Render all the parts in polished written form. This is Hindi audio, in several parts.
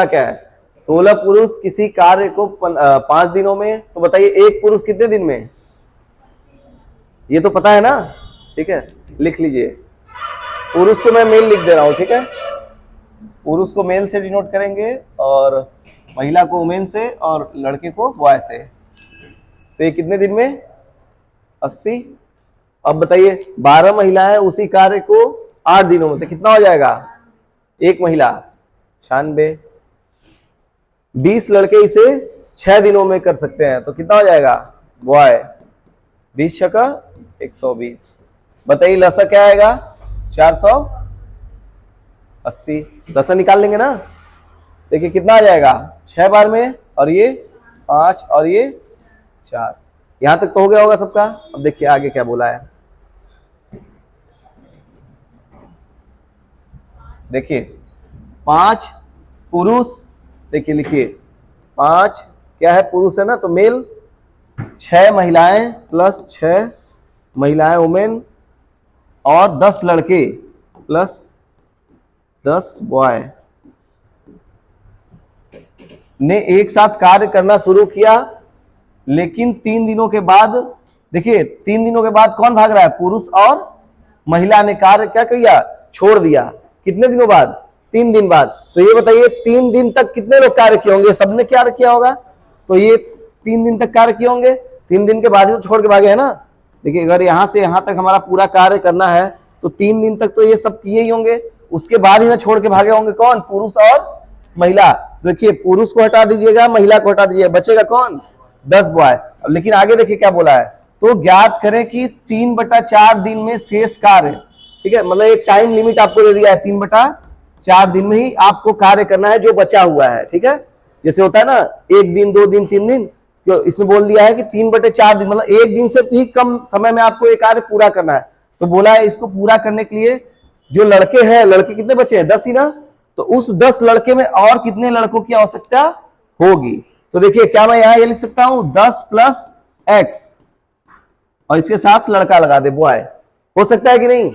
क्या है? 16 पुरुष किसी कार्य को 5 दिनों में, तो बताइए एक पुरुष कितने दिन में? ये तो पता है ना, ठीक है, लिख लीजिए। पुरुष को मैं मेल लिख दे रहा हूं, ठीक है। पुरुष को मेल से डिनोट करेंगे और महिला को वुमेन से और लड़के को बॉय से। तो ये कितने दिन में? 80। अब बताइए 12 महिलाएं उसी कार्य को 8 दिनों में, तो कितना हो जाएगा? एक महिला 96। 20 लड़के इसे 6 दिनों में कर सकते हैं, तो कितना हो जाएगा? बॉय 20 छक्का 120। बताइए लसा क्या आएगा? 480। लसा निकाल लेंगे ना, देखिए कितना आ जाएगा? 6 बार में, और ये 5 और ये 4। यहां तक तो हो गया होगा सबका। अब देखिए आगे क्या बोला है, देखिए 5 पुरुष, देखिए लिखिए 5 क्या है? पुरुष है ना, तो मेल, 6 महिलाएं प्लस 6 महिलाएं वुमेन और 10 लड़के प्लस 10 बॉय ने एक साथ कार्य करना शुरू किया, लेकिन 3 दिनों के बाद, देखिए 3 दिनों के बाद कौन भाग रहा है? पुरुष और महिला ने कार्य क्या किया? छोड़ दिया। कितने दिनों बाद? 3 दिन बाद। तो ये बताइए 3 दिन तक कितने लोग कार्य किए होंगे? सबने कार्य किया होगा, तो ये 3 दिन तक कार्य किए होंगे। 3 दिन के बाद ही तो छोड़ के भागे है ना। देखिए अगर यहां से यहां तक हमारा पूरा कार्य करना है तो 3 दिन तक तो ये सब किए ही होंगे, उसके बाद ही ना छोड़ के भागे होंगे। कौन? पुरुष और महिला। देखिए पुरुष को हटा दीजिएगा, महिला को हटा दीजिएगा, बचेगा कौन? 10 बॉय। लेकिन आगे देखिए क्या बोला है, तो ज्ञात करें कि 3/4 दिन में शेष कार्य, ठीक है, मतलब एक टाइम लिमिट आपको दे दिया है, 3/4 दिन में ही आपको कार्य करना है जो बचा हुआ है, ठीक है। जैसे होता है ना 1 दिन 2 दिन 3 दिन, तो इसमें बोल दिया है कि 3/4 दिन, मतलब 1 दिन से भी कम समय में आपको ये कार्य पूरा करना है। तो बोला है इसको पूरा करने के लिए जो लड़के हैं, लड़के कितने बचे हैं? 10 ही ना, तो उस 10 लड़के में और कितने लड़कों की आवश्यकता होगी? तो देखिए क्या मैं यहां ये लिख सकता हूं 10 + x और इसके साथ लड़का लगा दे, बॉय। हो सकता है कि नहीं?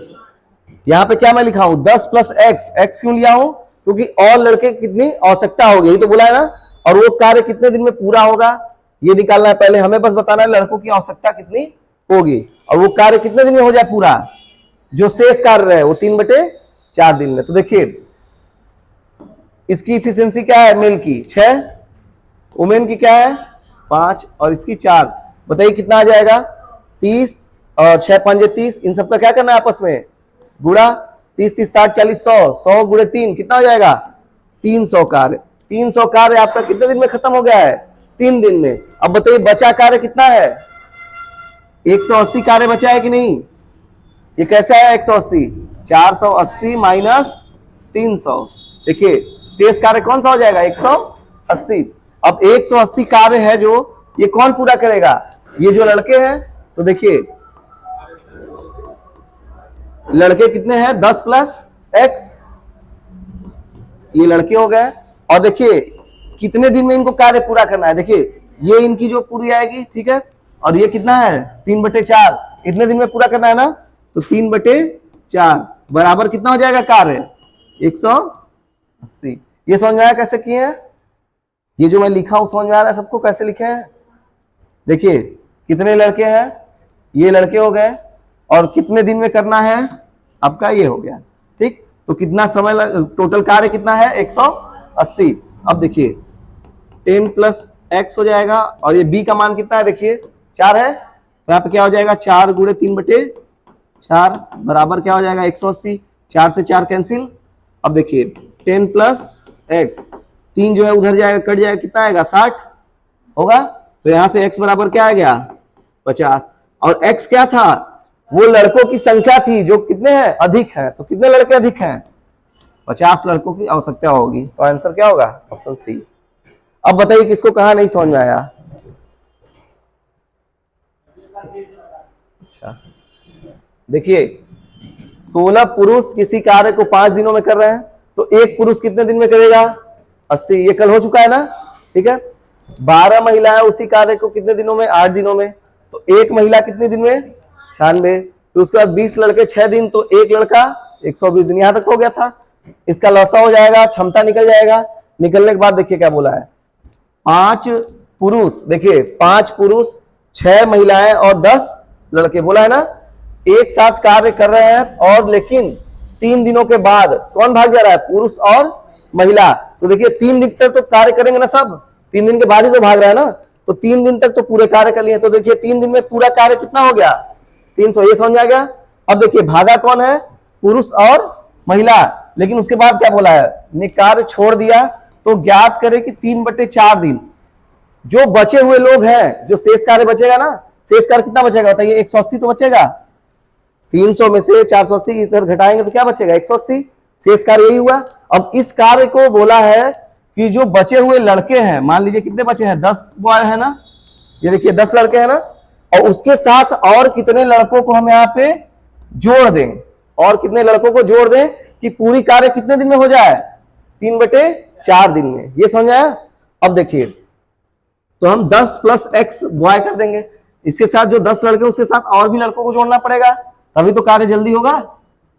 यहां पे क्या मैं लिखा हूं? 10 + x। x क्यों लिया हूं? क्योंकि और लड़के कितनी आवश्यकता होगी, यही तो बोला है ना। और वो कार्य कितने दिन में पूरा होगा ये निकालना है पहले, हमें बस बताना है लड़कों की आवश्यकता कितनी होगी और वो कार्य कितने दिन में हो जाए पूरा, जो शेष कार्य है वो 3/4 दिन में। तो देखिए इसकी इफिशियंसी क्या है? मेल की 6, वुमेन की क्या है? 5 और इसकी 4। बताइए कितना आ जाएगा? 30 और 6 × 5 = 30। इन सबका क्या करना है आपस में? गुणा। 30 30 60 40 100, 100 × 3 कितना हो जाएगा? 300 कार्य। 300 कार्य आपका कितने दिन में खत्म हो गया है? 3 दिन में। अब बताइए बचा कार्य कितना है? 180 कार्य बचा है कि नहीं? ये कैसा है 180? 480 - 300। देखिए शेष कार्य कौन सा हो जाएगा? 180। अब 180 कार्य है जो ये कौन पूरा करेगा? ये जो लड़के हैं। तो देखिए लड़के कितने हैं? 10 + x, ये लड़के हो गए। और देखिए कितने दिन में इनको कार्य पूरा करना है? देखिए ये इनकी जो पूरी आएगी, ठीक है, और ये कितना है? 3/4। इतने दिन में पूरा करना है ना, तो 3/4 बराबर कितना हो जाएगा कार्य? 180। ये समझ में आया कैसे किए हैं? ये जो मैं लिखा हूं समझ में आ रहा है सबको कैसे लिखे हैं? देखिए कितने लड़के हैं? ये लड़के हो गए, और कितने दिन में करना है आपका? ये हो गया, ठीक। तो कितना समय टोटल कार्य कितना है? 180। अब देखिए 10 + x हो जाएगा, और ये b का मान कितना है? देखिए 4 है, तो यहाँ पे क्या हो जाएगा? 4 × 3/4 बराबर क्या हो जाएगा? 180। 4 से 4 कैंसिल। अब देखिए 10 + x, 3 जो है उधर जाएगा, कट जाएगा, कितना आएगा? 60 होगा। तो यहां से x बराबर क्या आ गया? 50। और x क्या था? वो लड़कों की संख्या थी जो कितने हैं? अधिक है। तो कितने लड़के अधिक हैं? 50 लड़कों की आवश्यकता होगी। तो आंसर क्या होगा? Option C. अब बताइए किसको कहा नहीं समझ में आया? अच्छा देखिए 16 पुरुष किसी कार्य को 5 दिनों में कर रहे हैं, तो एक पुरुष कितने दिन में करेगा? 80। ये कल हो चुका है ना, ठीक है। 12 महिलाएं उसी कार्य को कितने दिनों में? 8 दिनों में। तो एक महिला कितने दिन में? 96। तो उसके बाद 20 लड़के 6 दिन, तो एक लड़का 120 दिन। यहां तक हो गया था। इसका लसा हो जाएगा, क्षमता निकल जाएगा। निकलने के बाद देखिए क्या बोला है, 5 पुरुष, देखिए 5 पुरुष 6 महिलाएं और 10 लड़के, बोला है ना, एक साथ कार्य कर रहे हैं, और लेकिन 3 दिनों के बाद कौन भाग जा रहा है, पुरुष और महिला। तो देखिए 3 दिन तक तो कार्य करेंगे ना सब, 3 दिन के बाद ही तो भाग रहा है ना, तो 3 दिन तक तो पूरे कार्य कर लिए। तो देखिए 3 दिन में पूरा कार्य कितना हो गया, 300, ये समझ आ गया। अब देखिए भागा कौन है, पुरुष और महिला, लेकिन उसके बाद क्या बोला है, ने कार्य छोड़ दिया, तो ज्ञात करें कि 3/4 दिन जो बचे हुए लोग हैं, जो शेष कार्य बचेगा ना, शेष कार्य कितना बचेगा बताइए, 180 तो बचेगा, 300 में से 480 इधर घटाएंगे तो क्या बचेगा, 180, शेष कार्य यही हुआ। अब इस कार्य को बोला है कि जो बचे हुए लड़के हैं, मान लीजिए कितने बचे हैं, 10 बॉय है ना, ये देखिए 10 लड़के हैं ना, और उसके साथ और कितने लड़कों को हम यहाँ पे जोड़ दें, और कितने लड़कों को जोड़ दें कि पूरी कार्य कितने दिन में हो जाए, 3/4 दिन में, ये समझ आया। अब देखिए तो हम 10 + x बॉय कर देंगे, इसके साथ जो 10 लड़के उसके साथ और भी लड़कों को जोड़ना पड़ेगा, तभी तो कार्य जल्दी होगा,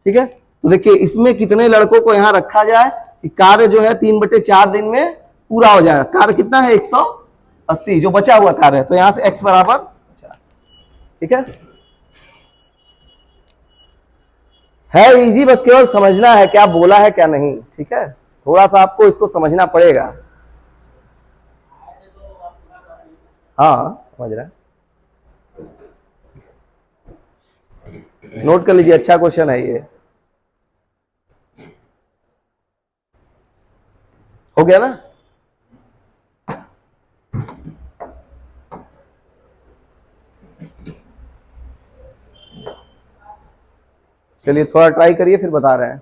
ठीक है। तो देखिए इसमें कितने लड़कों को यहां रखा जाए कि कार्य जो है 3/4 दिन में पूरा हो जाएगा। कार्य कितना है, 180, जो बचा हुआ कार्य है, तो यहां से x = 50, ठीक है इजी, बस केवल समझना है क्या बोला है क्या नहीं, ठीक है, थोड़ा सा आपको इसको समझना पड़ेगा। हाँ समझ रहे हैं, नोट कर लीजिए, अच्छा क्वेश्चन है ये, हो गया ना। चलिए थोड़ा ट्राई करिए, फिर बता रहे हैं।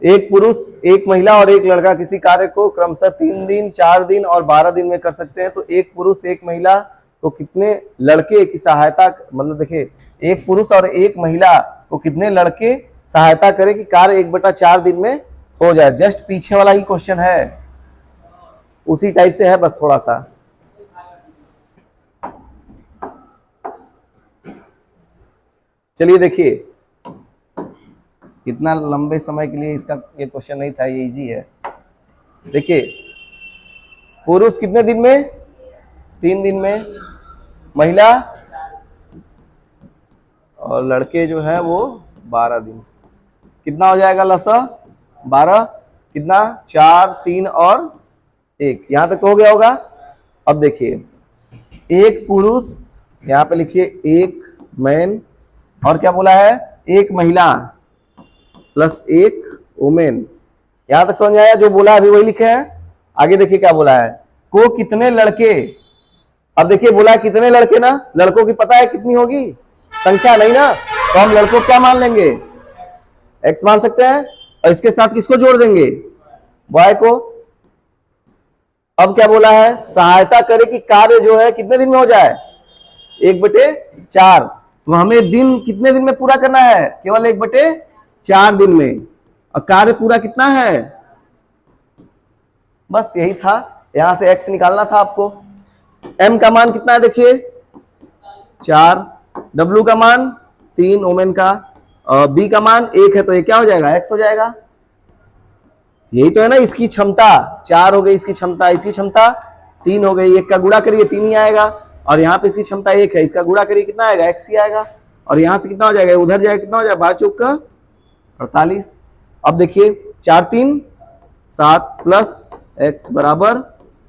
एक पुरुष, एक महिला और एक लड़का किसी कार्य को क्रमशः 3 दिन, 4 दिन और 12 दिन में कर सकते हैं, तो एक पुरुष एक महिला को कितने लड़के की सहायता, मतलब देखिए एक पुरुष और एक महिला को कितने लड़के सहायता करें कि कार्य 1/4 दिन में हो जाए। जस्ट पीछे वाला ही क्वेश्चन है, उसी टाइप से है, बस थोड़ा सा। चलिए देखिए, इतना लंबे समय के लिए इसका ये क्वेश्चन नहीं था, ये इजी है। देखिए पुरुष कितने दिन में, 3 दिन में, महिला और लड़के जो है वो 12 दिन, कितना हो जाएगा लसा, 12, कितना, 4, 3 और 1, यहां तक तो हो गया होगा। अब देखिए एक पुरुष, यहां पे लिखिए एक मैन, और क्या बोला है, एक महिला प्लस एक वुमेन, यहां तक समझ में आया, जो बोला अभी वही लिखे हैं। आगे देखिए क्या बोला है, को कितने लड़के, अब देखिए बोला कितने लड़के ना, लड़कों की पता है कितनी होगी, संख्या नहीं ना, तो हम लड़कों क्या मान लेंगे, x मान सकते हैं, और इसके साथ किसको जोड़ देंगे, y को। अब क्या बोला है, सहायता करे कि कार्य जो है कितने दिन में हो जाए, 1/4, तो हमें दिन कितने दिन में पूरा करना है, केवल 1/4 दिन में, और कार्य पूरा कितना है, बस यही था, यहां से x निकालना था आपको। m का मान कितना है, देखिए 4, w का मान 3, ओमेन का, और b का मान 1 है, तो ये क्या हो जाएगा, x हो जाएगा। यही तो है ना इसकी क्षमता, 4 हो गई इसकी क्षमता, इसकी क्षमता 3 हो गई, 1 का गुणा करिए 3 ही आएगा, और यहाँ पे इसकी क्षमता 1 है, इसका गुणा करिए कितना आएगा, x ही आएगा, और यहाँ से कितना हो जाएगा, उधर जाएगा कितना हो जाएगा, 12 चौक का 48। अब देखिए 4 3 7 प्लस x बराबर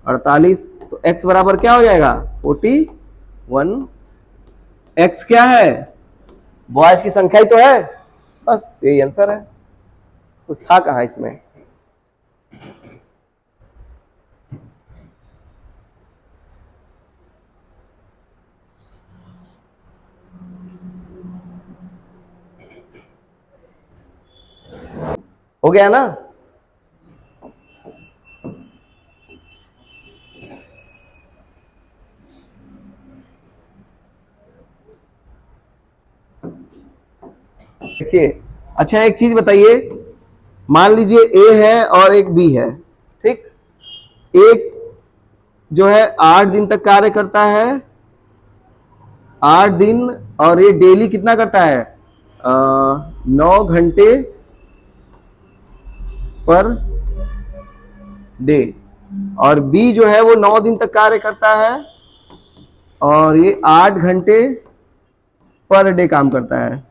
48, तो x बराबर क्या हो जाएगा, 41। x क्या है, बॉयज की संख्या ही तो है, बस यही आंसर है, कुछ था कहाँ इसमें। हो गया ना। देखिए अच्छा एक चीज बताइए, मान लीजिए ए है और एक बी है, ठीक, एक जो है 8 दिन तक कार्य करता है, 8 दिन, और ये डेली कितना करता है, 9 घंटे पर डे, और बी जो है वो 9 दिन तक कार्य करता है और ये 8 घंटे पर डे काम करता है।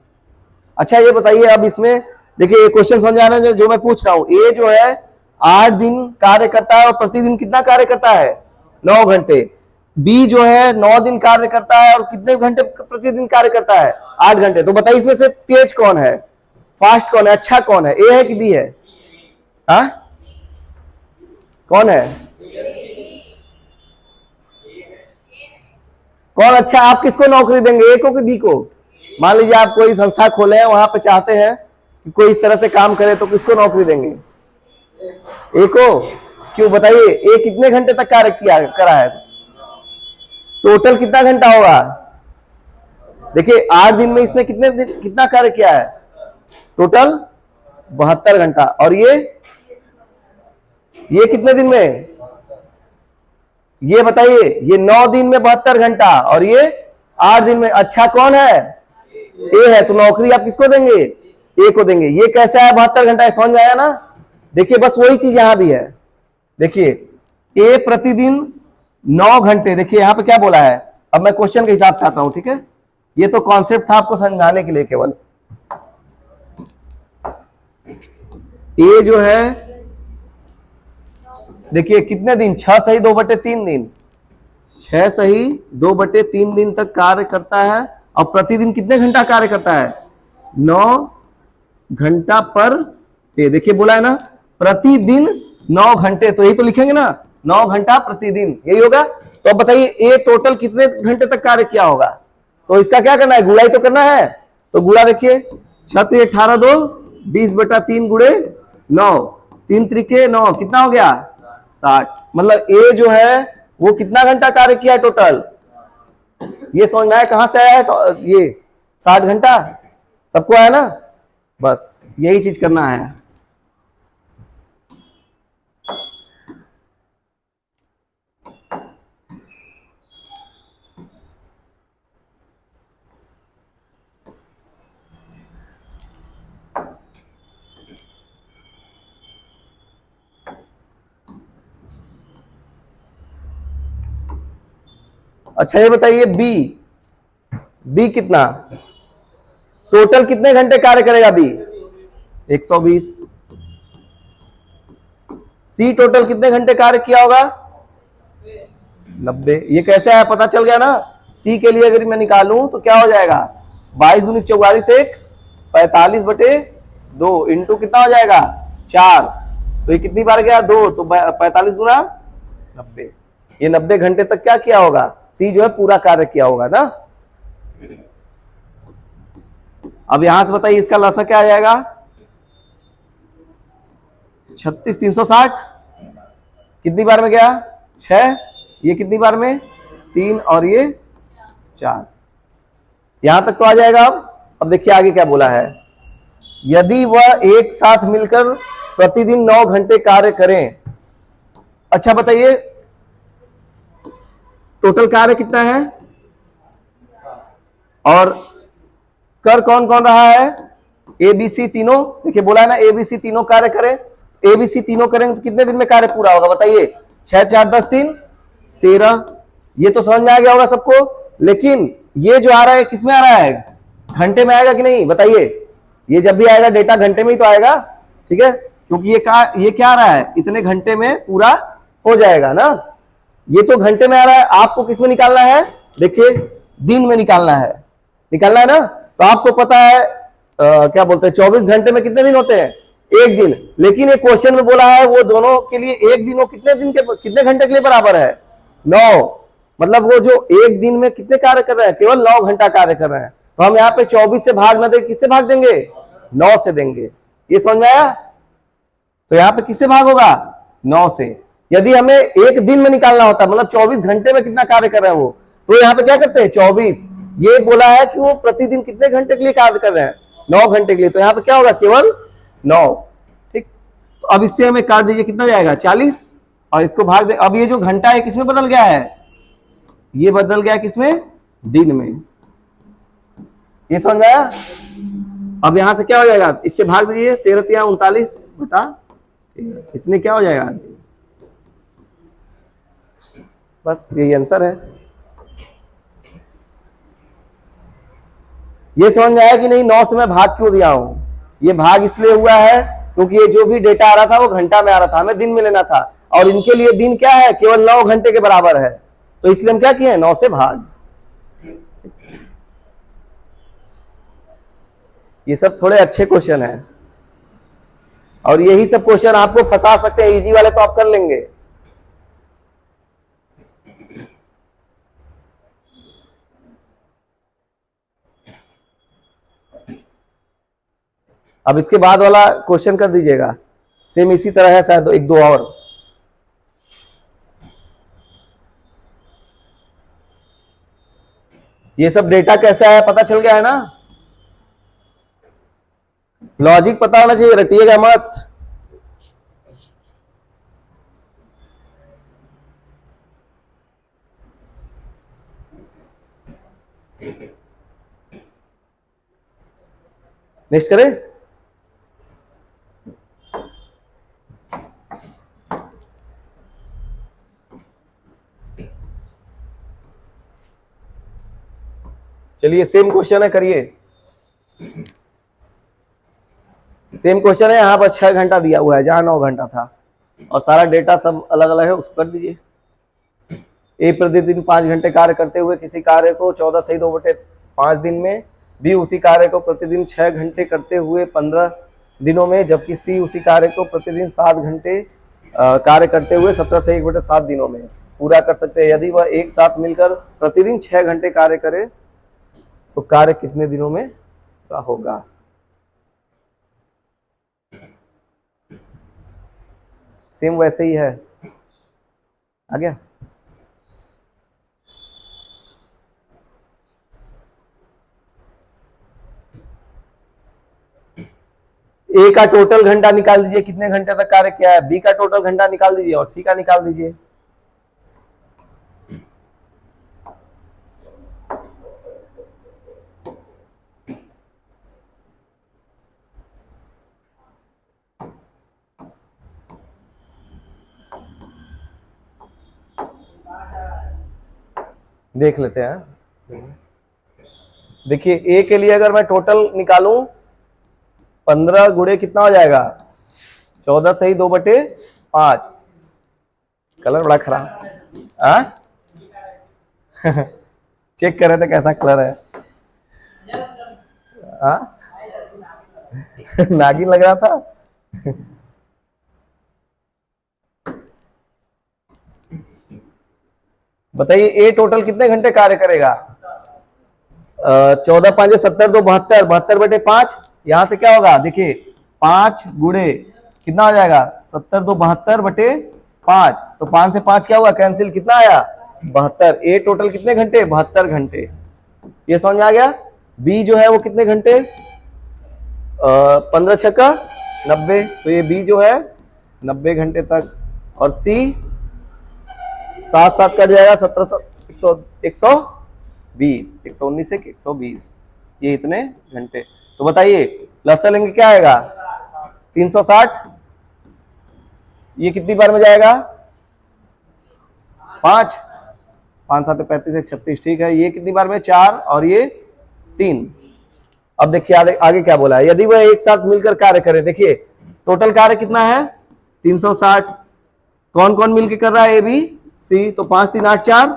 अच्छा ये बताइए, अब इसमें देखिए ये क्वेश्चन समझ आ रहा है जो मैं पूछ रहा हूं। ए जो है 8 दिन कार्य करता है और प्रतिदिन कितना कार्य करता है? 9 घंटे। बी जो है 9 दिन कार्य करता है और कितने घंटे प्रतिदिन कार्य करता है? 8 घंटे। तो बताइए इसमें से तेज कौन है, फास्ट कौन है, अच्छा कौन है, ए है कि बी है? हाँ कौन है? कौन अच्छा? आप किसको नौकरी देंगे, ए को कि बी को? मान लीजिए आप कोई संस्था खोले हैं, वहां पे चाहते हैं कि कोई इस तरह से काम करे, तो किसको नौकरी देंगे? ए को। क्यों बताइए? ए कितने घंटे तक कार्य किया करा है? टोटल कितना घंटा होगा? देखिए 8 दिन में इसने कितना कार्य किया है? टोटल 72 घंटा। और ये कितने दिन में? ये बताइए, ये 9 दिन में 72 घंटा और ये 8 दिन में। अच्छा कौन है? ए है। तो नौकरी आप किसको देंगे? ए को देंगे। ये कैसा है 72 घंटा? समझ में आया ना? देखिए बस वही चीज यहां भी है। देखिए ए प्रतिदिन 9 घंटे। देखिए यहां पे क्या बोला है, अब मैं क्वेश्चन के हिसाब से आता हूं, ठीक है? ये तो कॉन्सेप्ट था आपको समझाने के लिए केवल। ए जो है देखिए कितने दिन, 6 सही 2/3 दिन, 6 सही 2/3 दिन तक कार्य करता है और प्रतिदिन कितने घंटा कार्य करता है? 9 घंटा पर डे। देखिए बोला है ना प्रतिदिन 9 घंटे, तो यही तो लिखेंगे ना, 9 घंटा प्रतिदिन, यही होगा। तो अब बताइए ए टोटल कितने घंटे तक कार्य किया होगा? तो इसका क्या करना है, गुणा ही तो करना है। तो गुणा देखिए 6 18 2 20/3 गुणे 9, 3 त्रिके 9, कितना हो गया? 60। मतलब ए जो है वो कितना घंटा कार्य किया टोटल? ये समझ में आया कहां से आया है? तो ये 60 घंटा सबको आया ना? बस यही चीज करना है। अच्छा ये बताइए बी कितना, टोटल कितने घंटे कार्य करेगा बी? 120। सी टोटल कितने घंटे कार्य किया होगा? 90। ये कैसे आया पता चल गया ना? सी के लिए अगर मैं निकालूं तो क्या हो जाएगा? 22 दूनी 44 1 45/2 इंटू कितना हो जाएगा? 4। तो ये कितनी बार गया? 2। तो 45 गुना 90। ये 90 घंटे तक क्या किया होगा? सी जो है पूरा कार्य किया होगा ना? अब यहां से बताइए इसका लसा क्या आ जाएगा? 36 360 कितनी बार में गया? 6। ये कितनी बार में? 3 और ये 4। यहां तक तो आ जाएगा। अब देखिए आगे क्या बोला है, यदि वह एक साथ मिलकर प्रतिदिन 9 घंटे कार्य करें। अच्छा बताइए टोटल कार्य कितना है और कर कौन कौन रहा है? एबीसी तीनों। देखिए बोला है ना एबीसी तीनों कार्य करें। एबीसी तीनों करेंगे तो कितने दिन में कार्य पूरा होगा बताइए? 6 4 10 3 13। ये तो समझ में आ गया होगा सबको। लेकिन ये जो आ रहा है किसमें आ रहा है? घंटे में आएगा कि नहीं बताइए? ये जब भी आएगा डेटा घंटे में ही तो आएगा, ठीक है? क्योंकि ये क्या आ रहा है, इतने घंटे में पूरा हो जाएगा ना। ये तो घंटे में आ रहा है, आपको किस में निकालना है? देखिए दिन में निकालना है ना। तो आपको पता है क्या बोलते हैं 24 घंटे में कितने दिन होते हैं? एक दिन। लेकिन एक क्वेश्चन में बोला है वो दोनों के लिए एक दिन वो कितने घंटे के लिए बराबर है? 9। मतलब वो जो एक दिन में कितने कार्य कर रहे हैं? केवल 9 घंटा कार्य कर रहे हैं। तो हम यहाँ पे 24 से भाग न दे, किससे भाग देंगे? 9 से देंगे। ये समझ में आया? तो यहाँ पे किससे भाग होगा? 9 से। यदि हमें एक दिन में निकालना होता, मतलब 24 घंटे में कितना कार्य कर रहे हैं वो, तो यहाँ पे क्या करते हैं 24। ये बोला है कि वो प्रतिदिन कितने घंटे के लिए कार्य कर रहे हैं? 9 घंटे के लिए। तो यहाँ पे क्या होगा? केवल 9। ठीक। तो अब इससे हमें काट दीजिए, कितना जाएगा? 40 और इसको भाग दे। अब ये जो घंटा है किसमें बदल गया है? ये बदल गया किसमें? दिन में। ये समझ में आया? अब यहां से क्या हो जाएगा? इससे भाग दीजिए 13 39/3 इतने क्या हो जाएगा, बस यही आंसर है। ये समझ में आया कि नहीं? 9 से मैं भाग क्यों दिया हूं? ये भाग इसलिए हुआ है क्योंकि ये जो भी डेटा आ रहा था वो घंटा में आ रहा था, हमें दिन में लेना था, और इनके लिए दिन क्या है, केवल 9 घंटे के बराबर है, तो इसलिए हम क्या किए, 9 से भाग। ये सब थोड़े अच्छे क्वेश्चन हैं, और यही सब क्वेश्चन आपको फंसा सकते हैं। इजी वाले तो आप कर लेंगे। अब इसके बाद वाला क्वेश्चन कर दीजिएगा, सेम इसी तरह है, शायद एक दो और। ये सब डेटा कैसा है पता चल गया है ना? लॉजिक पता होना चाहिए, रटिएगा मत। नेक्स्ट करें। चलिए सेम क्वेश्चन है, करिए। सेम क्वेश्चन है, यहाँ पर 6 घंटा दिया हुआ है जहां 9 घंटा था, और सारा डेटा सब अलग अलग है, उसको कर दीजिए। ए प्रतिदिन 5 घंटे कार्य करते हुए किसी कार्य को 14 सही 2/5 दिन में, बी उसी कार्य को प्रतिदिन 6 घंटे करते हुए 15 दिनों में, जबकि सी उसी कार्य को प्रतिदिन 7 घंटे कार्य करते हुए 17 सही 1/7 दिनों में पूरा कर सकते हैं। यदि वह एक साथ मिलकर प्रतिदिन 6 घंटे कार्य करे तो कार्य कितने दिनों में पूरा होगा? सेम वैसे ही है, आ गया। ए का टोटल घंटा निकाल दीजिए, कितने घंटे तक कार्य किया है, बी का टोटल घंटा निकाल दीजिए, और सी का निकाल दीजिए। देख लेते हैं। देखिए ए के लिए अगर मैं टोटल निकालूं, 15 गुणे कितना हो जाएगा, 14 सही 2/5। कलर बड़ा खराब, चेक कर रहे थे कैसा कलर है। नागिन लग रहा था। बताइए ए टोटल कितने घंटे कार्य करेगा? 14 5 70 2 72, 72/5। यहां से क्या होगा, देखिए 5 गुणे कितना हो जाएगा, 70 2 72/5, तो 5 से 5 क्या हुआ, कैंसिल, कितना आया, 72। ए टोटल कितने घंटे, 72 घंटे। ये समझ में आ गया। बी जो है वो कितने घंटे, 15 छक्का 90, तो ये बी जो है 90 घंटे तक। और सी 7 7 कट जाएगा, 17 120, 119 से 120, ये इतने घंटे। तो बताइए लसा लेंगे क्या आएगा, 360। ये कितनी बार में जाएगा, 5 5 7 35 1 36, ठीक है। ये कितनी बार में, 4, और ये 3। अब देखिए आगे क्या बोला है, यदि वह एक साथ मिलकर कार्य करे, देखिए टोटल कार्य कितना है, 360। कौन कौन मिलकर कर रहा है, ए बी सी, तो 5 3 8 4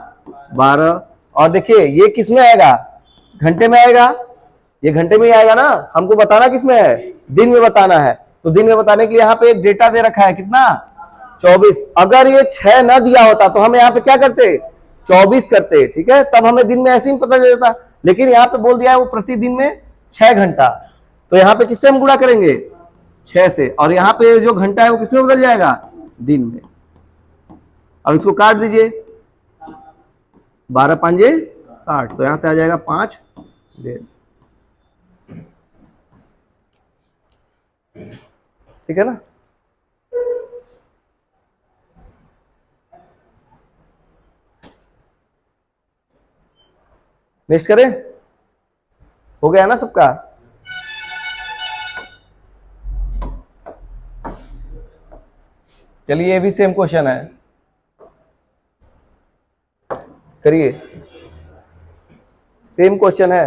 12। और देखिए ये किस में आएगा, घंटे में आएगा, ये घंटे में ही आएगा ना। हमको बताना किस में है, दिन में बताना है, तो दिन में बताने के लिए यहाँ पे एक डेटा दे रखा है, कितना, 24। अगर ये 6 ना दिया होता तो हम यहाँ पे क्या करते, 24 करते, ठीक है, तब हमें दिन में ऐसे ही पता चल जाता। लेकिन यहाँ पे बोल दिया है वो प्रतिदिन में 6 घंटा, तो यहाँ पे किससे हम गुणा करेंगे, 6 से, और यहाँ पे जो घंटा है वो किसमें बदल जाएगा, दिन में। अब इसको काट दीजिए, 12 5 60, तो यहां से आ जाएगा 5 डेज, ठीक है ना। नेक्स्ट करें, हो गया ना सबका। चलिए ये भी सेम क्वेश्चन है, करिए, सेम क्वेश्चन है।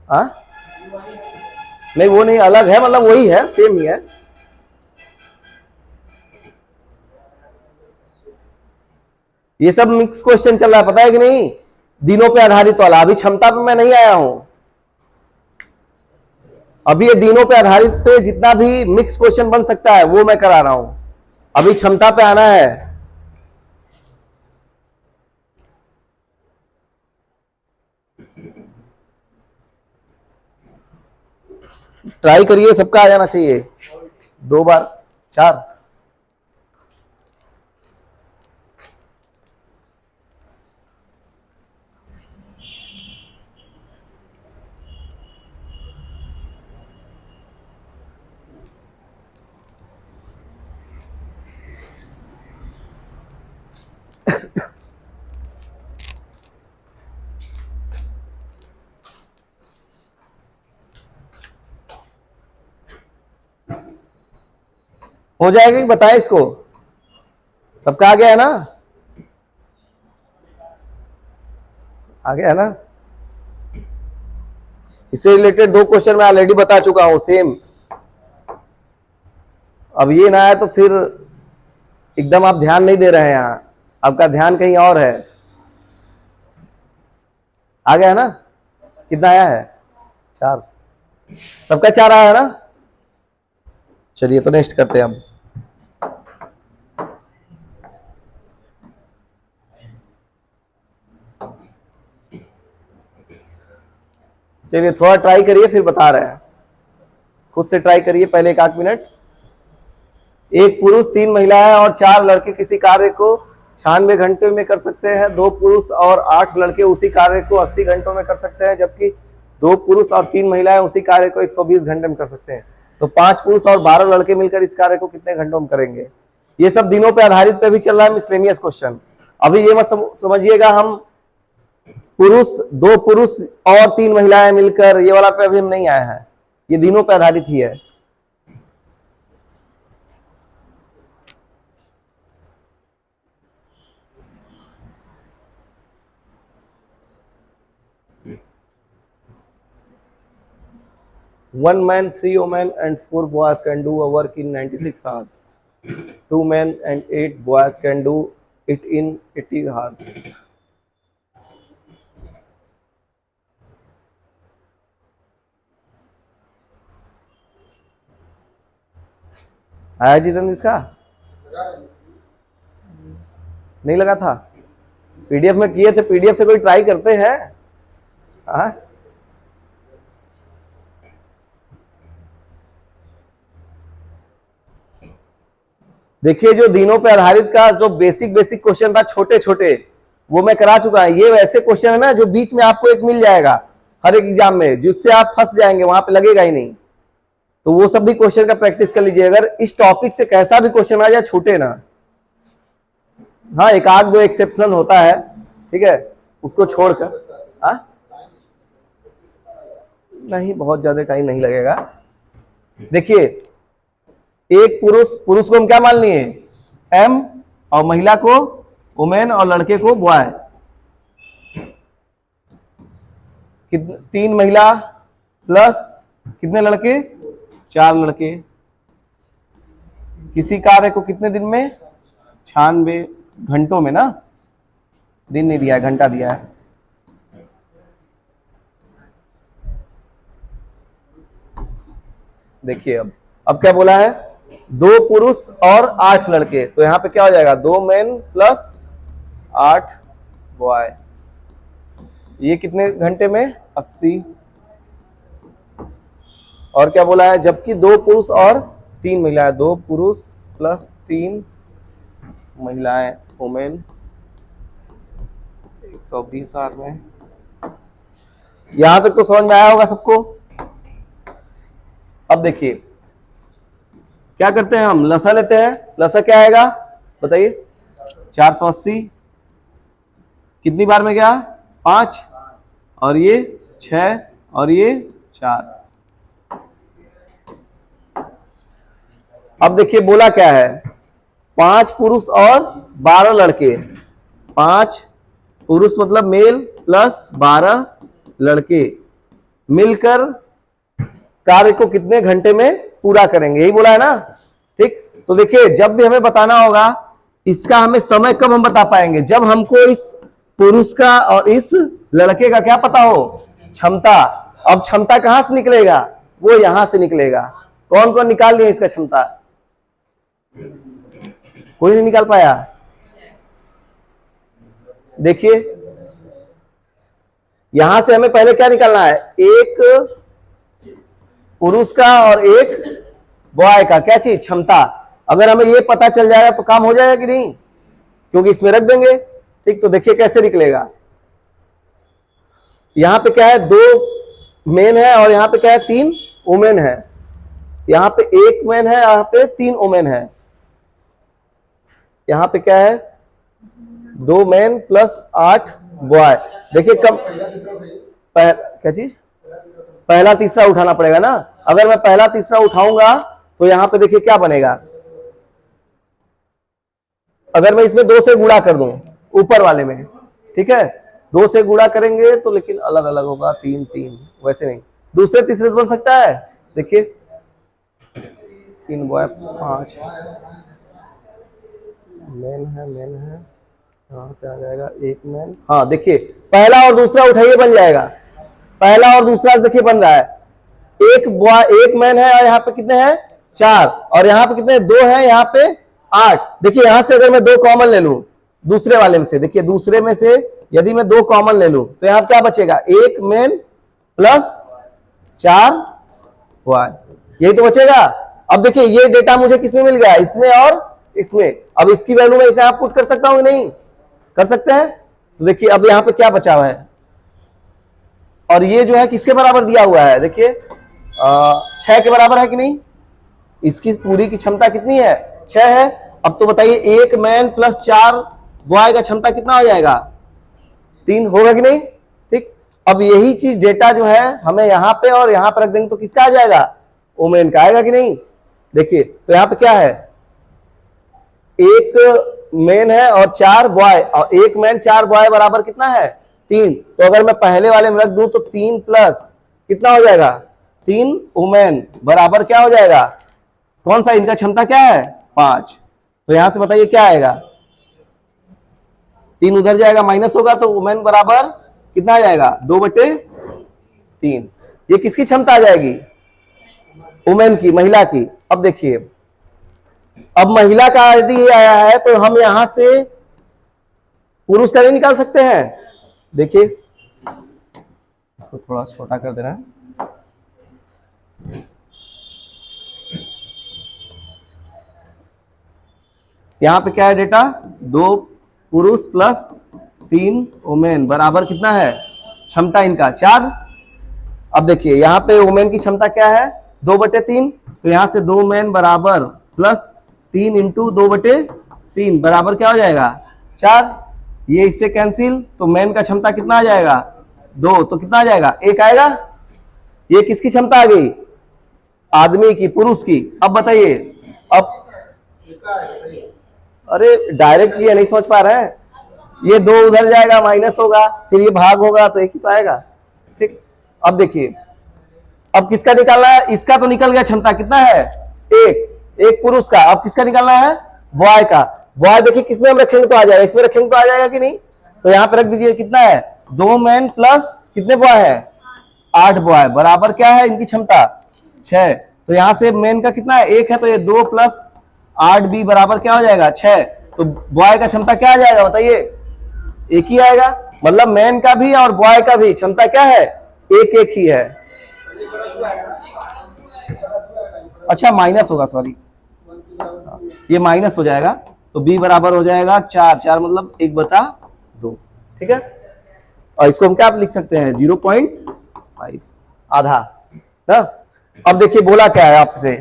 हाँ नहीं वो नहीं, अलग है, मतलब वही है, सेम ही है। ये सब मिक्स क्वेश्चन चल रहा है, पता है कि नहीं, दिनों पे आधारित वाला। अभी क्षमता पे मैं नहीं आया हूं, अभी ये दिनों पे आधारित पे जितना भी मिक्स क्वेश्चन बन सकता है वो मैं करा रहा हूं। अभी क्षमता पे आना है। ट्राई करिए, सबका आ जाना चाहिए, 2 बार 4। हो जाएगा कि बताएं इसको, सबका आ गया है ना, आ गया है ना। इससे रिलेटेड 2 क्वेश्चन मैं ऑलरेडी बता चुका हूं सेम। अब ये ना है तो फिर एकदम आप ध्यान नहीं दे रहे हैं, यहां आपका ध्यान कहीं और है। आ गया है ना, कितना आया है, 4, सबका 4 आया है ना। चलिए तो नेक्स्ट करते हैं अब। चलिए थोड़ा ट्राई करिए फिर बता रहे हैं, खुद से ट्राई करिए पहले 1 आध मिनट। एक पुरुष 3 महिलाएं और 4 लड़के किसी कार्य को 96 घंटे में कर सकते हैं। 2 पुरुष और 8 लड़के उसी कार्य को 80 घंटों में कर सकते हैं, जबकि 2 पुरुष और 3 महिलाएं उसी कार्य को 120 घंटे में कर सकते हैं। तो 5 पुरुष और 12 लड़के मिलकर इस कार्य को कितने घंटों में करेंगे। ये सब दिनों पे आधारित पे भी चल रहा है, मिसलेनियस क्वेश्चन। अभी ये मत समझिएगा हम पुरुष 2 पुरुष और 3 महिलाएं मिलकर, ये वाला पे अभी हम नहीं आए हैं, ये दिनों पे आधारित ही है। One man, 3 women, and 4 boys can do a work in 96 hours. 2 men and 8 boys can do it in 80 hours. आया जितेंद्र इसका? नहीं लगा था? पीडीएफ में किए थे, पीडीएफ से कोई ट्राई करते हैं? हाँ देखिए, जो दिनों पे आधारित का जो बेसिक क्वेश्चन था, छोटे छोटे, वो मैं करा चुका है। ये वैसे क्वेश्चन है ना जो बीच में आपको एक मिल जाएगा हर एक एग्जाम में, जिससे आप फंस जाएंगे, वहां पे लगेगा ही नहीं। तो वो सब भी क्वेश्चन का प्रैक्टिस कर लीजिए। अगर इस टॉपिक से कैसा भी क्वेश्चन आ जाए, छूटे ना। हाँ, 1 आध 2 एक्सेप्शनल होता है, ठीक है, उसको छोड़कर। हाँ नहीं, बहुत ज्यादा टाइम नहीं लगेगा। देखिए, एक पुरुष को हम क्या मान लिए, एम, और महिला को वुमेन, और लड़के को बॉय। 3 महिला प्लस कितने लड़के, 4 लड़के। किसी कार्य को कितने दिन में, 96 घंटों में ना, दिन नहीं दिया है, घंटा दिया है। देखिए अब क्या बोला है, 2 पुरुष और 8 लड़के, तो यहां पे क्या हो जाएगा, 2 मेन प्लस 8 बॉय। ये कितने घंटे में, 80। और क्या बोला है, जबकि 2 पुरुष और 3 महिलाएं, 2 पुरुष प्लस 3 महिलाएं, वुमेन, 120 आवर में। यहां तक तो समझ में आया होगा सबको। अब देखिए क्या करते हैं, हम लसा लेते हैं। लसा क्या आएगा बताइए, 480 कितनी बार में गया, 5, और ये 6, और ये 4। अब देखिए बोला क्या है, 5 पुरुष और 12 लड़के, 5 पुरुष मतलब मेल प्लस 12 लड़के मिलकर कार्य को कितने घंटे में पूरा करेंगे, यही बोला है ना। ठीक, तो देखिए जब भी हमें बताना होगा इसका हमें समय कब हम बता पाएंगे, जब हमको इस पुरुष का और इस लड़के का क्या पता हो, क्षमता। अब क्षमता कहां से निकलेगा, वो यहां से निकलेगा। कौन कौन निकाल लिया इसका क्षमता, कोई नहीं निकाल पाया। देखिए यहां से हमें पहले क्या निकालना है, एक पुरुष का और एक बॉय का क्या चीज, क्षमता। अगर हमें ये पता चल जाएगा तो काम हो जाएगा कि नहीं, क्योंकि इसमें रख देंगे। ठीक, तो देखिए कैसे निकलेगा। यहां पे क्या है, 2 मेन है और यहां पे क्या है, 3 वुमेन है। यहां पे 1 मैन है, यहां पे 3 वुमेन है। यहां पे क्या है, 2 मैन प्लस 8 बॉय। देखिए कम क्या चीज, पहला तीसरा उठाना पड़ेगा ना। अगर मैं पहला तीसरा उठाऊंगा तो यहां पे देखिए क्या बनेगा, अगर मैं इसमें 2 से गुणा कर दूं ऊपर वाले में, ठीक है, 2 से गुणा करेंगे तो लेकिन अलग अलग होगा, 3 3, वैसे नहीं, दूसरे तीसरे से बन सकता है। देखिए 3 बॉय 5 मैन है, यहां से आ जाएगा 1 मैन। हाँ देखिए पहला और दूसरा उठाइए बन जाएगा, पहला और दूसरा देखिए बन रहा है, एक मैन है और यहाँ पे कितने हैं 4, और यहाँ पे कितने 2 हैं, यहाँ पे 8। देखिए यहां से अगर मैं 2 कॉमन ले लूं दूसरे वाले में से, देखिए दूसरे में से यदि मैं 2 कॉमन ले लूं तो यहाँ क्या बचेगा, 1 मैन प्लस 4 बॉय, यही तो बचेगा। अब देखिए ये डेटा मुझे किसमें मिल गया, इसमें और इसमें। अब इसकी वैल्यू मैं इसे आप पुट कर सकता हूं, नहीं कर सकते हैं। तो देखिए अब यहाँ पे क्या बचा हुआ है, और ये जो है किसके बराबर दिया हुआ है, देखिए 6 के बराबर है कि नहीं, इसकी पूरी की क्षमता कितनी है, 6 है। अब तो बताइए 1 मैन प्लस 4 बॉय का क्षमता कितना हो जाएगा, 3 होगा कि नहीं। ठीक, अब यही चीज डेटा जो है हमें यहाँ पे और यहाँ पर रख देंगे तो किसका आ जाएगा, वुमेन का आएगा कि नहीं। देखिए तो यहाँ पे क्या है, 1 मैन है और 4 बॉय, और 1 मैन 4 बॉय बराबर कितना है, 3। तो अगर मैं पहले वाले में रख दूं तो 3 प्लस कितना हो जाएगा, 3 वुमेन बराबर क्या हो जाएगा, कौन सा, इनका क्षमता क्या है 5। तो यहां से बताइए क्या आएगा, 3 उधर जाएगा माइनस होगा तो वुमेन बराबर कितना आ जाएगा, 2/3। ये किसकी क्षमता आ जाएगी, वुमेन की, महिला की। अब देखिए अब महिला का यदि ये आया है तो हम यहां से पुरुष का नहीं निकाल सकते हैं। देखिए इसको थोड़ा छोटा कर देना है, यहां पे क्या है डेटा, 2 पुरुष प्लस 3 वुमेन बराबर कितना है, क्षमता इनका 4। अब देखिए यहां पे वुमेन की क्षमता क्या है, 2/3। तो यहां से 2 मैन बराबर प्लस 3 इंटू 2/3 बराबर क्या हो जाएगा, 4। ये इससे कैंसिल, तो मैन का क्षमता कितना आ जाएगा, 2, तो कितना आ जाएगा, 1 आएगा। ये किसकी क्षमता आ गई, आदमी की, पुरुष की। अब बताइए, अब अरे डायरेक्ट ये नहीं समझ पा रहे हैं, ये 2 उधर जाएगा माइनस होगा, फिर ये भाग होगा तो 1 ही तो आएगा। ठीक, अब देखिए अब किसका निकालना है, इसका तो निकल गया, क्षमता कितना है, 1 पुरुष का। अब किसका निकालना है, बॉय का। बॉय देखिए किसमें हम रखेंगे तो आ जाएगा, इसमें रखेंगे तो आ जाएगा कि नहीं। तो यहां पे रख दीजिए, कितना है, 2 मैन प्लस कितने बॉय है, 8 बॉय बराबर क्या है इनकी क्षमता, 6। तो यहां से मैन का कितना है, 1 है, तो ये 2 प्लस 8 बी बराबर क्या हो जाएगा, 6। तो बॉय का क्षमता क्या आ जाएगा बताइए, 1 ही आएगा। मतलब मैन का भी और बॉय का भी क्षमता क्या है, 1 ही है। अच्छा माइनस होगा, सॉरी ये माइनस हो जाएगा, तो b बराबर हो जाएगा 4 मतलब 1/2। ठीक है, और इसको हम क्या लिख सकते हैं, 0.5 आधा ना। अब देखिए बोला क्या है आपसे,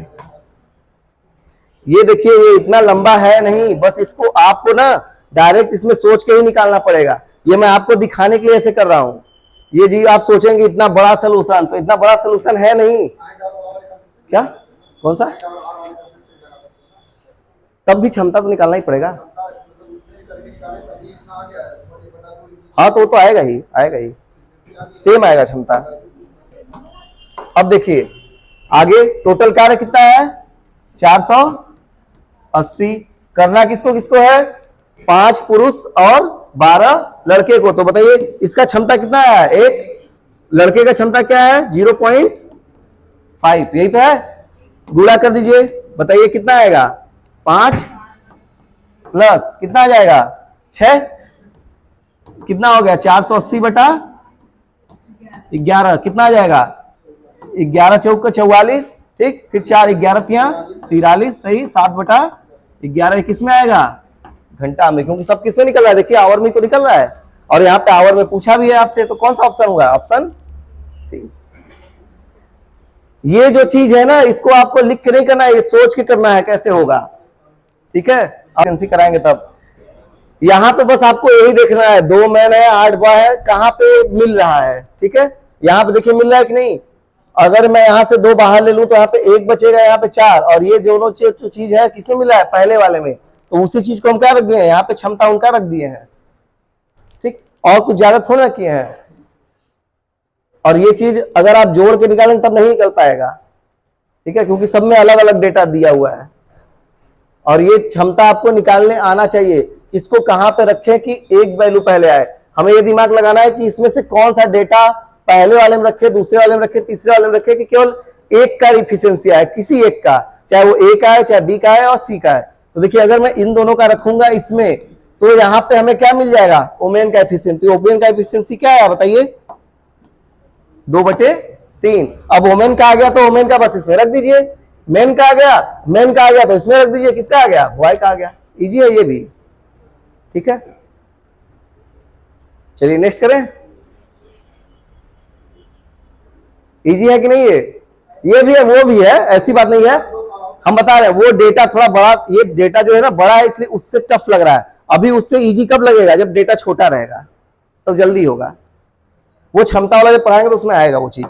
ये देखिए ये इतना लंबा है नहीं, बस इसको आपको ना डायरेक्ट इसमें सोच के ही निकालना पड़ेगा। ये मैं आपको दिखाने के लिए ऐसे कर रहा हूं। ये जी आप सोचेंगे इतना बड़ा सोल्यूशन, तो इतना बड़ा सोल्यूशन है नहीं। क्या, कौन सा, तब भी क्षमता तो निकालना ही पड़ेगा। हाँ तो वो तो आएगा ही, आएगा ही, सेम आएगा क्षमता। अब देखिए आगे टोटल कार्य कितना है 480। करना किसको किसको है 5 पुरुष और 12 लड़के को। तो बताइए इसका क्षमता कितना है, एक लड़के का क्षमता क्या है 0.5, यही तो है। गुणा कर दीजिए, बताइए कितना आएगा 5 प्लस कितना आ जाएगा 6, कितना हो गया 480 बटा 11, कितना आ जाएगा 11 चौक का 44, ठीक, फिर 4 11 43, सही, 7 बटा 11 किस में आएगा घंटा में, क्योंकि सब किस में निकल रहा है, देखिए आवर में तो निकल रहा है, और यहाँ पे आवर में पूछा भी है आपसे, तो कौन सा ऑप्शन होगा, ऑप्शन सी। ये जो चीज है ना इसको आपको लिख के नहीं करना है, ये सोच के करना है कैसे होगा, ठीक है, एजेंसी कराएंगे तब। यहां पे बस आपको यही देखना है 2 मैन है 8 बॉय है, कहां पे मिल रहा है, ठीक है। यहां पे देखिए मिल रहा है कि नहीं, अगर मैं यहां से 2 बाहर ले लूं तो यहाँ पे 1 बचेगा, यहाँ पे 4, और ये दोनों जो चीज है किसमें मिला है पहले वाले में, तो उसी चीज को हम क्या रख दिए हैं यहाँ पे क्षमता उनका रख दिए हैं, ठीक, और कुछ ज्यादा थोड़ा ना किए हैं। और ये चीज अगर आप जोड़ के निकालेंगे तब नहीं निकल पाएगा, ठीक है, क्योंकि सब में अलग अलग डेटा दिया हुआ है। और ये क्षमता आपको निकालने आना चाहिए, किसको कहां पे रखें कि एक वैल्यू पहले आए। हमें ये दिमाग लगाना है कि इसमें से कौन सा डेटा पहले वाले में रखे, दूसरे वाले में रखे, तीसरे वाले में रखे, कि केवल एक का इफिशियंसी आए, किसी एक का, चाहे वो ए का है, चाहे बी का है और सी का है। तो देखिए अगर मैं इन दोनों का रखूंगा इसमें, तो यहाँ पे हमें क्या मिल जाएगा ओमेन का एफिशिएंसी। ओमेन का एफिशिएंसी क्या है बताइए 2/3। अब ओमेन का आ गया तो ओमेन का बस इसमें रख दीजिए, मेन का आ गया, मेन का आ गया तो इसमें रख दीजिए, किसका आ गया वाई का आ गया। इजी है ये भी, ठीक है। चलिए नेक्स्ट करें, इजी है कि नहीं, ये भी है वो भी है, ऐसी बात नहीं है, हम बता रहे हैं वो डेटा थोड़ा बड़ा, ये डेटा जो है ना बड़ा है इसलिए उससे टफ लग रहा है। अभी उससे इजी कब लगेगा जब डेटा छोटा रहेगा, तब जल्दी होगा। वो क्षमता वाला जब पढ़ाएंगे तो उसमें आएगा वो चीज।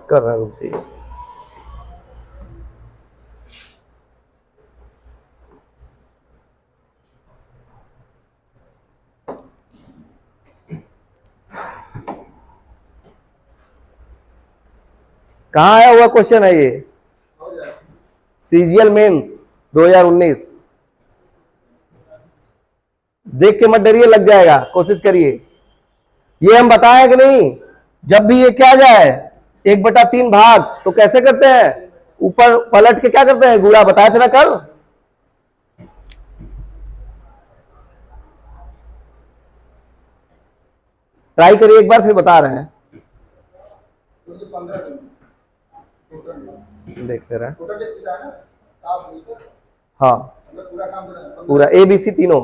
कर रहा रुक जाइए, कहाँ आया हुआ क्वेश्चन है ये, सीजीएल मेंस 2019। देख के मत डरिए, लग जाएगा, कोशिश करिए। ये हम बताएं कि नहीं, जब भी ये क्या जाए 1/3 भाग तो कैसे करते हैं, ऊपर पलट के क्या करते हैं गुणा, बताए थे ना कल। ट्राई करिए एक बार फिर बता रहे हैं, देख ले रहा है, हाँ पूरा ABC तीनों।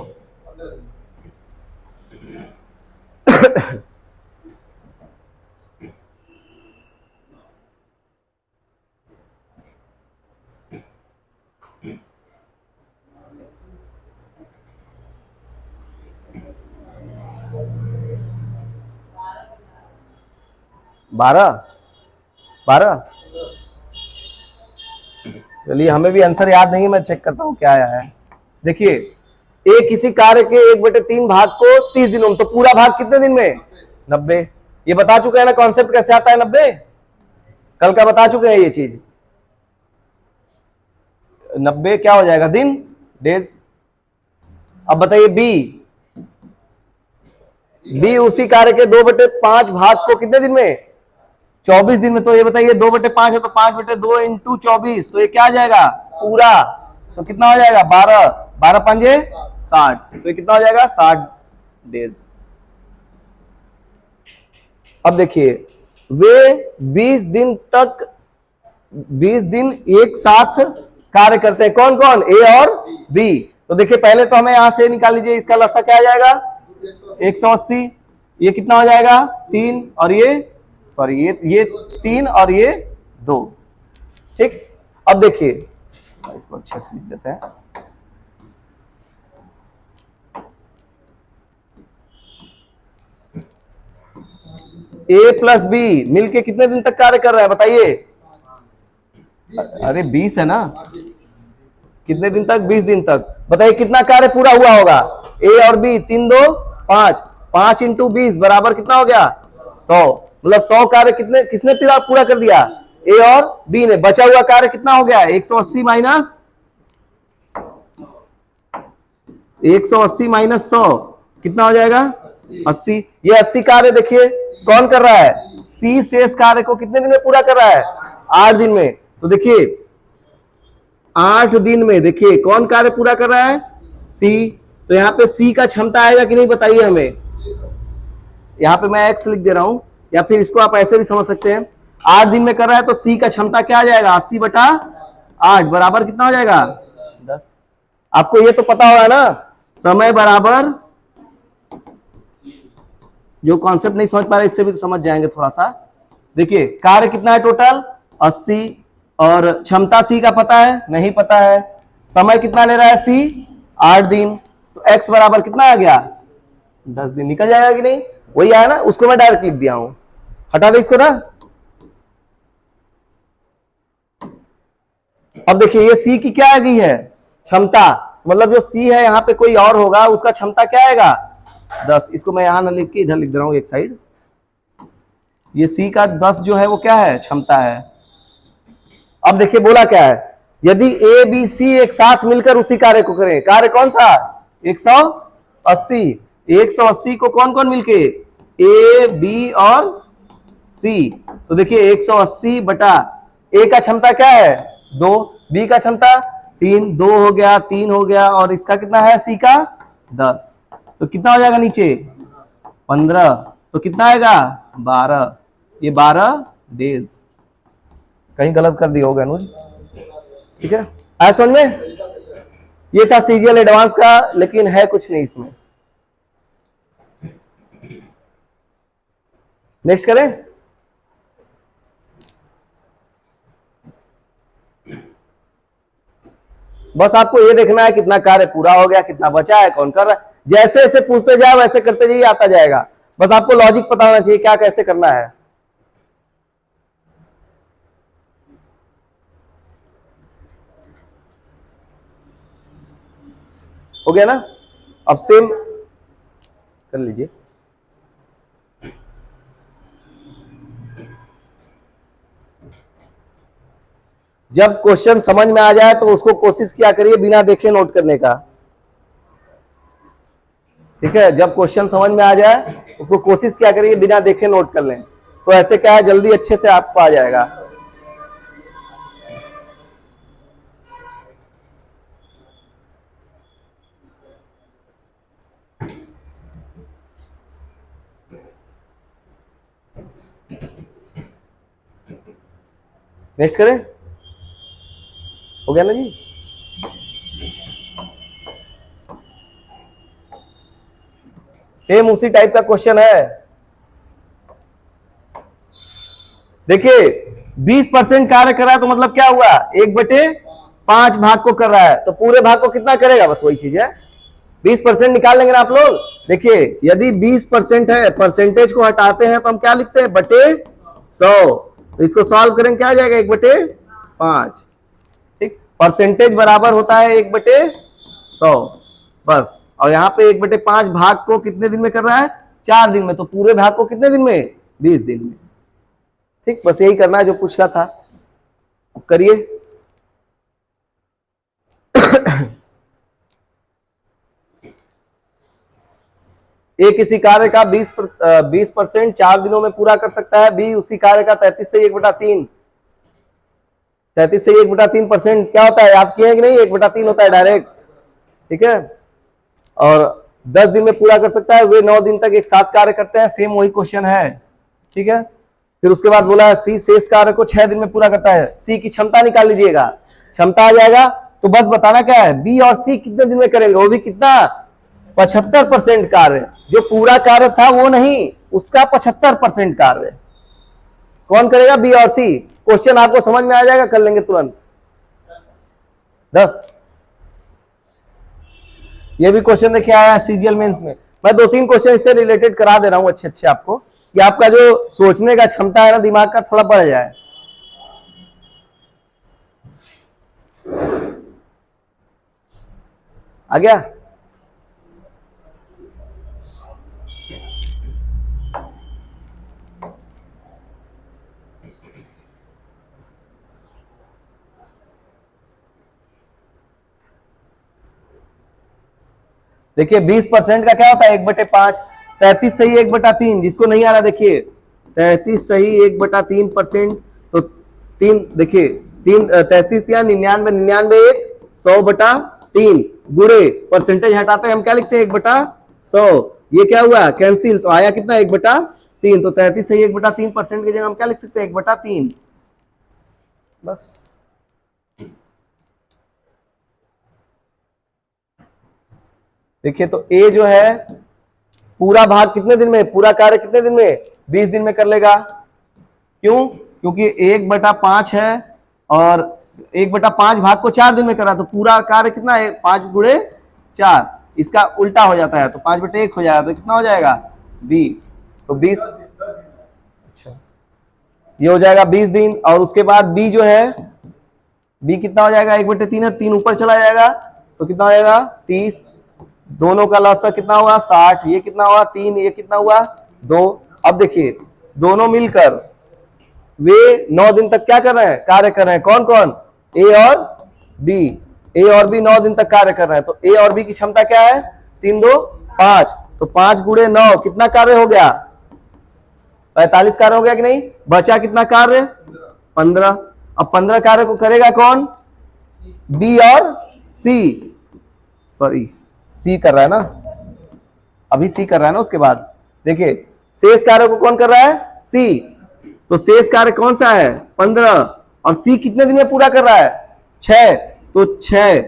बारह 12, चलिए हमें भी आंसर याद नहीं है, मैं चेक करता हूं क्या आया है। देखिए एक किसी कार्य के 1/3 भाग को 30 दिनों में, तो पूरा भाग कितने दिन में 90। ये बता चुके हैं ना कॉन्सेप्ट कैसे आता है 90, कल का बता चुके हैं ये चीज। 90 क्या हो जाएगा दिन, डेज। अब बताइए बी उसी कार्य के 2/5 भाग को कितने दिन में 24 दिन में। तो ये बताइए 2/5 है तो 5/2 इंटू 24, तो ये क्या आ जाएगा पूरा, तो कितना हो जाएगा 12, 12 पंजे 60, तो ये कितना हो जाएगा 60 डेज। अब देखिए वे 20 दिन तक 20 दिन एक साथ कार्य करते हैं, कौन कौन, ए और बी। तो देखिए पहले तो हमें यहां से निकाल लीजिए, इसका लसा क्या आ जाएगा 180, ये कितना हो जाएगा 3, और ये सॉरी ये 3 और ये 2, ठीक। अब देखिए इसको अच्छे से लिख देते हैं। ए प्लस बी मिलके कितने दिन तक कार्य कर रहा है बताइए? अरे 20 है ना, कितने दिन तक? 20 दिन तक। बताइए कितना कार्य पूरा हुआ होगा? ए और बी, 3 2 5, 5 इंटू 20 बराबर कितना हो गया? 100। मतलब 100 कार्य कितने किसने पूरा कर दिया? ए और बी ने। बचा हुआ कार्य कितना हो गया? 180 माइनस 180 माइनस 100 कितना हो जाएगा? 80। ये 80 कार्य देखिए कौन कर रहा है? सी शेष कार्य को कितने दिन में पूरा कर रहा है? 8 दिन में। तो देखिए 8 दिन में देखिए कौन कार्य पूरा कर रहा है? सी। तो यहां पे सी का क्षमता आएगा कि नहीं बताइए हमें? यहां पे मैं एक्स लिख दे रहा हूं, या फिर इसको आप ऐसे भी समझ सकते हैं। 8 दिन में कर रहा है तो सी का क्षमता क्या आ जाएगा? 80/8 बराबर कितना हो जाएगा? 10। आपको ये तो पता होगा ना, समय बराबर, जो कॉन्सेप्ट नहीं समझ पा रहे इससे भी समझ जाएंगे थोड़ा सा। देखिए कार्य कितना है टोटल? 80। और क्षमता सी का पता है? नहीं पता है। समय कितना ले रहा है सी? 8 दिन। तो x बराबर कितना आ गया? 10 दिन। निकल जाएगा कि नहीं? वही आया ना, उसको मैं डायरेक्ट लिख दिया हूं। हटा दे इसको ना। अब देखिए ये सी की क्या आ गई है? क्षमता। मतलब जो सी है यहां पे कोई और होगा, उसका क्षमता क्या आएगा? 10। इसको मैं यहां ना लिख के इधर लिख दे रहा हूं एक साइड। ये सी का 10 जो है वो क्या है? क्षमता है। अब देखिए बोला क्या है? यदि ए बी सी एक साथ मिलकर उसी कार्य को करें। कार्य कौन सा? 180। 180 को कौन कौन मिलके? ए बी और सी। तो देखिए 180 बटा ए का क्षमता क्या है? 2, बी का क्षमता 3, 2 हो गया, 3 हो गया, और इसका कितना है? सी का 10। तो कितना हो जाएगा नीचे? 15। तो कितना आएगा? 12। ये 12 डेज। कहीं गलत कर दिया होगा अनुज, ठीक है? आया समझ में? ये था सीजीएल एडवांस का, लेकिन है कुछ नहीं इसमें। नेक्स्ट करें। बस आपको ये देखना है कितना कार्य पूरा हो गया, कितना बचा है, कौन कर रहा है। जैसे जैसे पूछते जाए वैसे करते जाइए, आता जाएगा। बस आपको लॉजिक पता होना चाहिए क्या कैसे करना है। हो गया ना? अब सेम कर लीजिए। जब क्वेश्चन समझ में आ जाए तो उसको कोशिश किया करिए बिना देखे नोट करने का, ठीक है? जब क्वेश्चन समझ में आ जाए उसको कोशिश किया करिए बिना देखे नोट कर लें। तो ऐसे क्या है, जल्दी अच्छे से आपको आ जाएगा। नेक्स्ट करें। हो गया ना जी? सेम उसी टाइप का क्वेश्चन है। देखिए 20% कार्य कर रहा है तो मतलब क्या हुआ? 1/5 भाग को कर रहा है, तो पूरे भाग को कितना करेगा? बस वही चीज है, 20% निकाल लेंगे ना आप लोग। देखिए यदि 20% है, परसेंटेज को हटाते हैं तो हम क्या लिखते हैं? बटे 100। तो इसको सॉल्व करेंगे क्या आ जाएगा? 1/5। ठीक, परसेंटेज बराबर होता है 1/100 बस। और यहाँ पे 1/5 भाग को कितने दिन में कर रहा है? 4 दिन में। तो पूरे भाग को कितने दिन में? 20 दिन में। ठीक, बस यही करना है जो पूछा था। अब करिए। ए किसी कार्य का 20% 4 दिनों में पूरा कर सकता है। बी उसी कार्य का 33 से 1/3 1/3% क्या होता है? याद किए हैं कि नहीं? 1/3 होता है डायरेक्ट, ठीक है? और 10 दिन में पूरा कर सकता है। वे 9 दिन तक एक साथ कार्य करते हैं। सेम वही क्वेश्चन है, ठीक है? फिर उसके बाद बोला है सी शेष कार्य को 6 दिन में पूरा करता है। सी की क्षमता निकाल लीजिएगा, क्षमता आ जाएगा। तो बस बताना क्या है? बी और सी कितने दिन में करेंगे? वो भी कितना? 75% कार्य। जो पूरा कार्य था वो नहीं, उसका 75% कार्य कौन करेगा? बी और सी। क्वेश्चन आपको समझ में आ जाएगा, कर लेंगे तुरंत। 10। ये भी क्वेश्चन देखिए आया सीजीएल मेंस में। मैं 2-3 क्वेश्चन इससे रिलेटेड करा दे रहा हूं अच्छे अच्छे आपको, कि आपका जो सोचने का क्षमता है ना दिमाग का थोड़ा बढ़ जाए। आ गया? देखिए 20% का क्या होता है 1/5। 33 सही 1/3। जिसको नहीं आ रहा देखिए 33 सही 1/3%। तो 3 देखिए 33 या 99, 99 1 100/3 गुणे परसेंटेज हटाते हैं हम क्या लिखते हैं 1/100। ये क्या हुआ कैंसिल, तो आया कितना 1/3। तो 33 सही 1/3% की जगह हम क्या लिख सकते हैं 1/3 बस। देखिए तो ए जो है पूरा भाग कितने दिन में, पूरा कार्य कितने दिन में 20 दिन में कर लेगा। क्यों? क्योंकि 1/5 है और 1/5 भाग को 4 दिन में करा, तो पूरा कार्य कितना है 5 गुणे 4। इसका उल्टा हो जाता है तो 5/1 हो जाएगा, तो कितना हो जाएगा 20। तो 20 अच्छा ये हो जाएगा 20 दिन। और उसके बाद बी जो है बी कितना हो जाएगा 1/3 है, 3 ऊपर चला जाएगा तो कितना हो जाएगा 30। दोनों का लॉस कितना हुआ 60। ये कितना हुआ 3, ये कितना हुआ 2। अब देखिए दोनों मिलकर वे 9 दिन तक क्या कर रहे हैं कार्य कर रहे हैं। कौन कौन? ए और बी। ए और बी 9 दिन तक कार्य कर रहे हैं। तो ए और बी की क्षमता क्या है 3 2 5। तो 5 गुणे 9 कितना कार्य हो गया 45 कार्य हो गया कि नहीं। बचा कितना कार्य 15। अब 15 कार्य को करेगा कौन बी और सी। सॉरी सी कर रहा है ना, अभी सी कर रहा है ना। उसके बाद देखिए शेष कार्य को कौन कर रहा है सी। तो शेष कार्य कौन सा है 15 और सी कितने दिन में पूरा कर रहा है 6। तो 6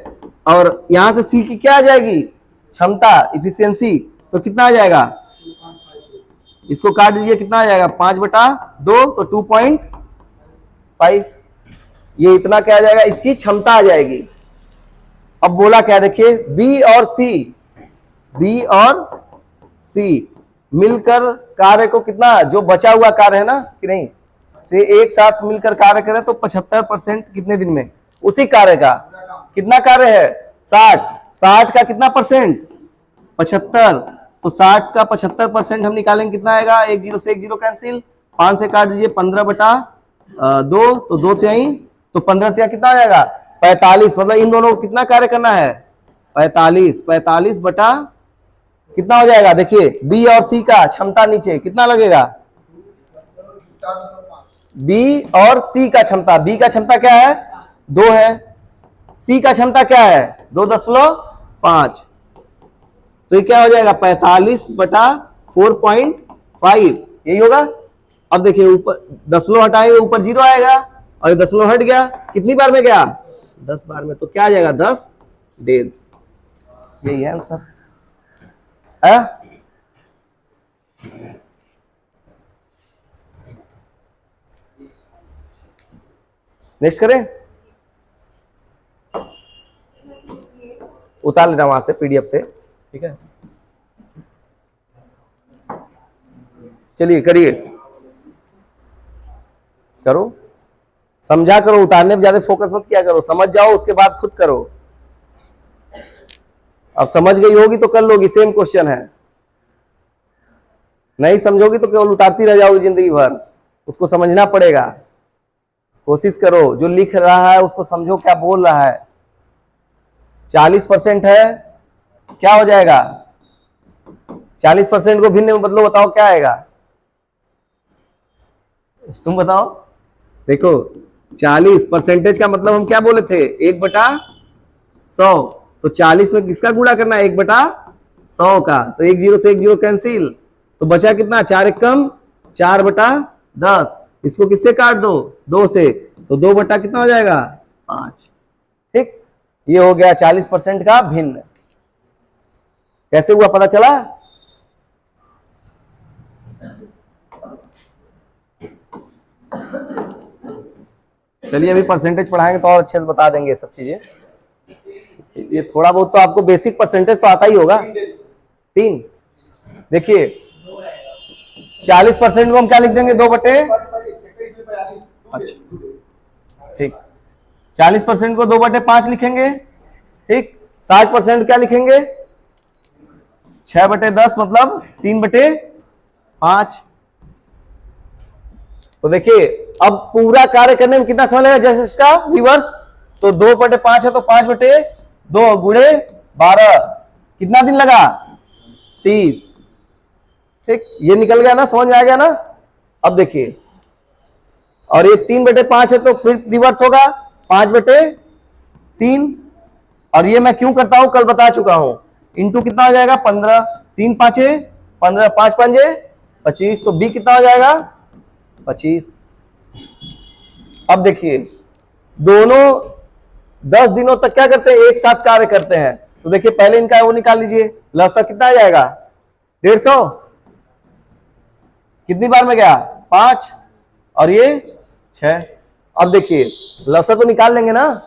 और यहां से सी की क्या आ जाएगी क्षमता इफिशियंसी, तो कितना आ जाएगा इसको काट दीजिए कितना आ जाएगा 5/2 तो 2.5। ये इतना क्या आ जाएगा इसकी क्षमता आ जाएगी। अब बोला क्या देखिए बी और सी मिलकर कार्य को कितना जो बचा हुआ कार्य है ना कि नहीं से एक साथ मिलकर कार्य करें तो 75% कितने दिन में उसी कार्य का कितना कार्य है 60 का कितना परसेंट 75। तो 60 का 75% हम निकालेंगे कितना आएगा 1 0 से 1 0 कैंसिल 5 से काट दीजिए 15/2 तो 2 तिहाई तो 15 तिहाई कितना आ जाएगा 45। मतलब इन दोनों को कितना कार्य करना है 45 बटा कितना हो जाएगा देखिए बी और सी का क्षमता नीचे कितना लगेगा बी और सी का क्षमता। बी का क्षमता क्या है 2 है, सी का क्षमता क्या है 2.5। तो ये क्या हो जाएगा 45/4.5 यही होगा। अब देखिए ऊपर दशमलव हटाएंगे ऊपर 0 आएगा और ये दशमलव हट गया कितनी बार में गया 10 बार में। तो क्या आ जाएगा 10 डेज। यही है आंसर है। नेक्स्ट करें, उतार लेना वहां से पीडीएफ से, ठीक है। चलिए करिए करो समझा करो, उतारने पर ज्यादा फोकस मत किया करो, समझ जाओ उसके बाद खुद करो। अब समझ गई होगी तो कर लोगी, सेम क्वेश्चन है। नहीं समझोगी तो केवल उतारती रह जाओगी जिंदगी भर, उसको समझना पड़ेगा। कोशिश करो जो लिख रहा है उसको समझो क्या बोल रहा है। 40% है क्या हो जाएगा 40% को भिन्न में बदलो, बताओ क्या आएगा तुम बताओ। देखो 40% का मतलब हम क्या बोले थे 1/100। तो 40 में किसका गुणा करना है 1/100 का। तो 1 0 से 1 0 कैंसिल तो बचा कितना 4 एकम 4/10। इसको किससे काट दो 2 से तो 2 बटा कितना हो जाएगा 5। ठीक, ये हो गया 40% का भिन्न। कैसे हुआ पता चला। चलिए अभी परसेंटेज पढ़ाएंगे तो और अच्छे से बता देंगे सब चीजें। ये थोड़ा बहुत तो आपको बेसिक परसेंटेज तो आता ही होगा। 3। देखिए 40% को हम क्या लिख देंगे, 2/। अच्छा ठीक, 40% को 2/5 लिखेंगे। ठीक, 60% क्या लिखेंगे, 6/10 मतलब 3/5। तो देखिए अब पूरा कार्य करने में कितना समय लगेगा, जैसे इसका रिवर्स। तो 2/5 है तो 5/2 गुणे 12, कितना दिन लगा, 30। ठीक, ये निकल गया ना, समझ में आ गया ना। अब देखिए, और ये 3/5 है तो फिर रिवर्स होगा 5/3। और ये मैं क्यों करता हूं, कल बता चुका हूं। इंटू कितना हो जाएगा, 15, 3 5 15, 5 5 25। तो बी कितना हो जाएगा, 25। अब देखिए दोनों 10 दिनों तक क्या करते हैं, एक साथ कार्य करते हैं। तो देखिए पहले इनका वो निकाल लीजिए, लसा कितना आ जाएगा, 150। कितनी बार में गया, 5, और ये 6। अब देखिए लसा तो निकाल लेंगे ना।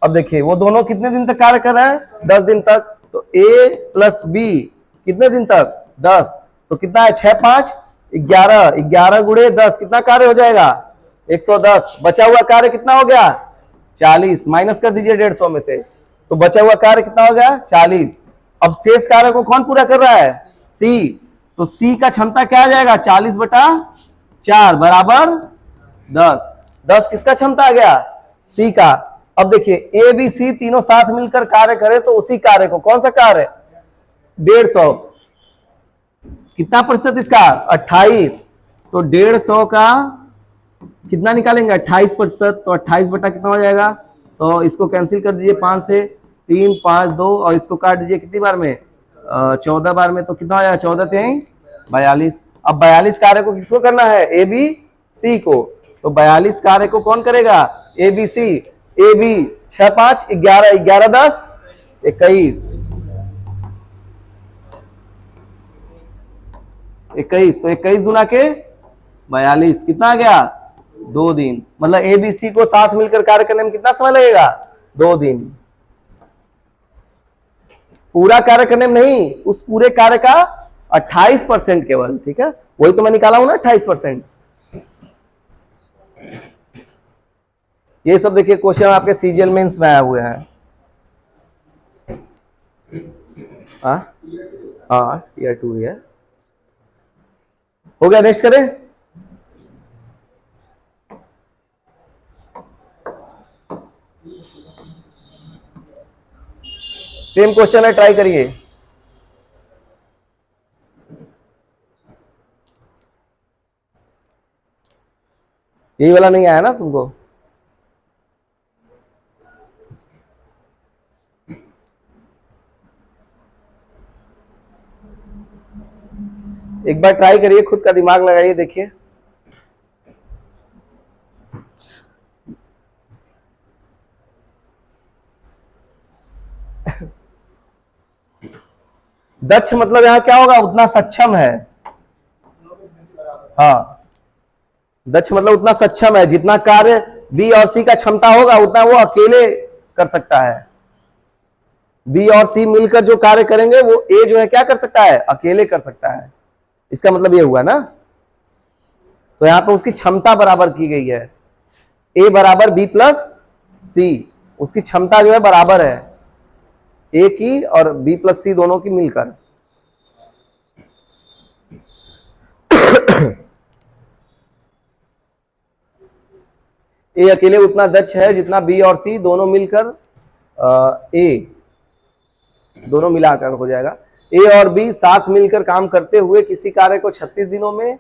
अब देखिए वो दोनों कितने दिन तक कार्य कर रहे हैं, 10 दिन तक। तो ए प्लस बी कितने दिन तक, 10। तो कितना है, 6 5 11, 11 गुणे 10 कितना कार्य हो जाएगा, 110। बचा हुआ कार्य कितना हो गया, 40। माइनस कर दीजिए 150 में से, तो बचा हुआ कार्य कितना हो गया, 40। अब शेष कार्य को कौन पूरा कर रहा है, सी। तो सी का क्षमता क्या आ जाएगा, 40/4 बराबर 10। 10 किसका क्षमता आ गया, सी का। अब देखिए ए बी सी तीनों साथ मिलकर कार्य करे तो उसी कार्य को, कौन सा कार्य, 150। कितना प्रतिशत इसका, 28। तो 150 का कितना निकालेंगे, 28%। तो 28 बटा कितना हो जाएगा, 100। इसको कैंसिल कर दीजिए 5 से, 3 5 2, और इसको काट दीजिए कितनी बार में, 14 बार में। तो कितना हो जाएगा, 14 3 42। अब 42 कार्य को किसको करना है, ए बी सी को। तो 42 कार्य को कौन करेगा, A B C. A B 6 5 11, 11 10 21, 21। तो 21 गुना के 42 कितना आ गया, 2 दिन। मतलब ए बी सी को साथ मिलकर कार्य करने में कितना समय लगेगा, 2 दिन। पूरा कार्य करने में नहीं, उस पूरे कार्य का 28% केवल। ठीक है, वही तो मैं निकाला हूं ना, 28%। ये सब देखिए क्वेश्चन आपके सीजीएल मेंस में आए हुए हैं। हाँ ईयर 2 है। हो गया, नेक्स्ट करें। सेम क्वेश्चन है, ट्राई करिए। यही वाला नहीं आया ना तुमको, एक बार ट्राई करिए, खुद का दिमाग लगाइए, देखिए। दक्ष मतलब यहां क्या होगा, उतना सक्षम है। हाँ, दक्ष मतलब उतना सक्षम है, जितना कार्य बी और सी का क्षमता होगा उतना वो अकेले कर सकता है। बी और सी मिलकर जो कार्य करेंगे वो ए जो है क्या कर सकता है, अकेले कर सकता है। इसका मतलब ये हुआ ना। तो यहां पर उसकी क्षमता बराबर की गई है, ए बराबर बी प्लस सी। उसकी क्षमता जो है बराबर है ए की और बी प्लस सी दोनों की मिलकर। ए अकेले उतना दक्ष है जितना बी और सी दोनों मिलकर, ए दोनों मिलाकर हो जाएगा। ए और बी साथ मिलकर काम करते हुए किसी कार्य को 36 दिनों में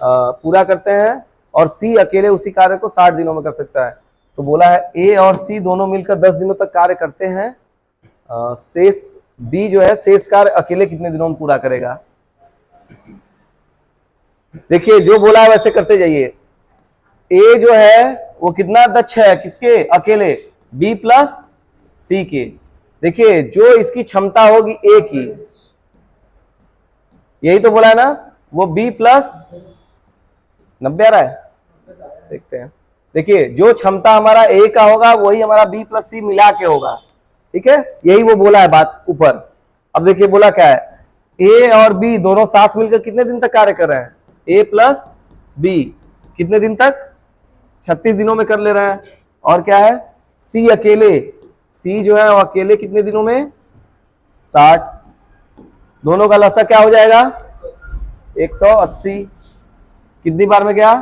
पूरा करते हैं, और सी अकेले उसी कार्य को 60 दिनों में कर सकता है। तो बोला है ए और सी दोनों मिलकर 10 दिनों तक कार्य करते हैं, शेष बी जो है शेष कार्य अकेले कितने दिनों में पूरा करेगा। देखिए जो बोला है वैसे करते जाइए। ए जो है वो कितना दक्ष है, किसके, अकेले, बी प्लस सी के। देखिए जो इसकी क्षमता होगी ए की, यही तो बोला है ना, वो बी प्लस 90 आ रहा है, देखते हैं। देखिए जो क्षमता हमारा ए का होगा वही हमारा बी प्लस सी मिला के होगा। ठीक है, यही वो बोला है बात ऊपर। अब देखिए बोला क्या है, ए और बी दोनों साथ मिलकर कितने दिन तक कार्य कर रहे हैं, ए प्लस बी कितने दिन तक, 36 दिनों में कर ले रहा है। और क्या है, सी अकेले, सी जो है वो अकेले कितने दिनों में, 60। दोनों का लसा क्या हो जाएगा, 180। कितनी बार में गया,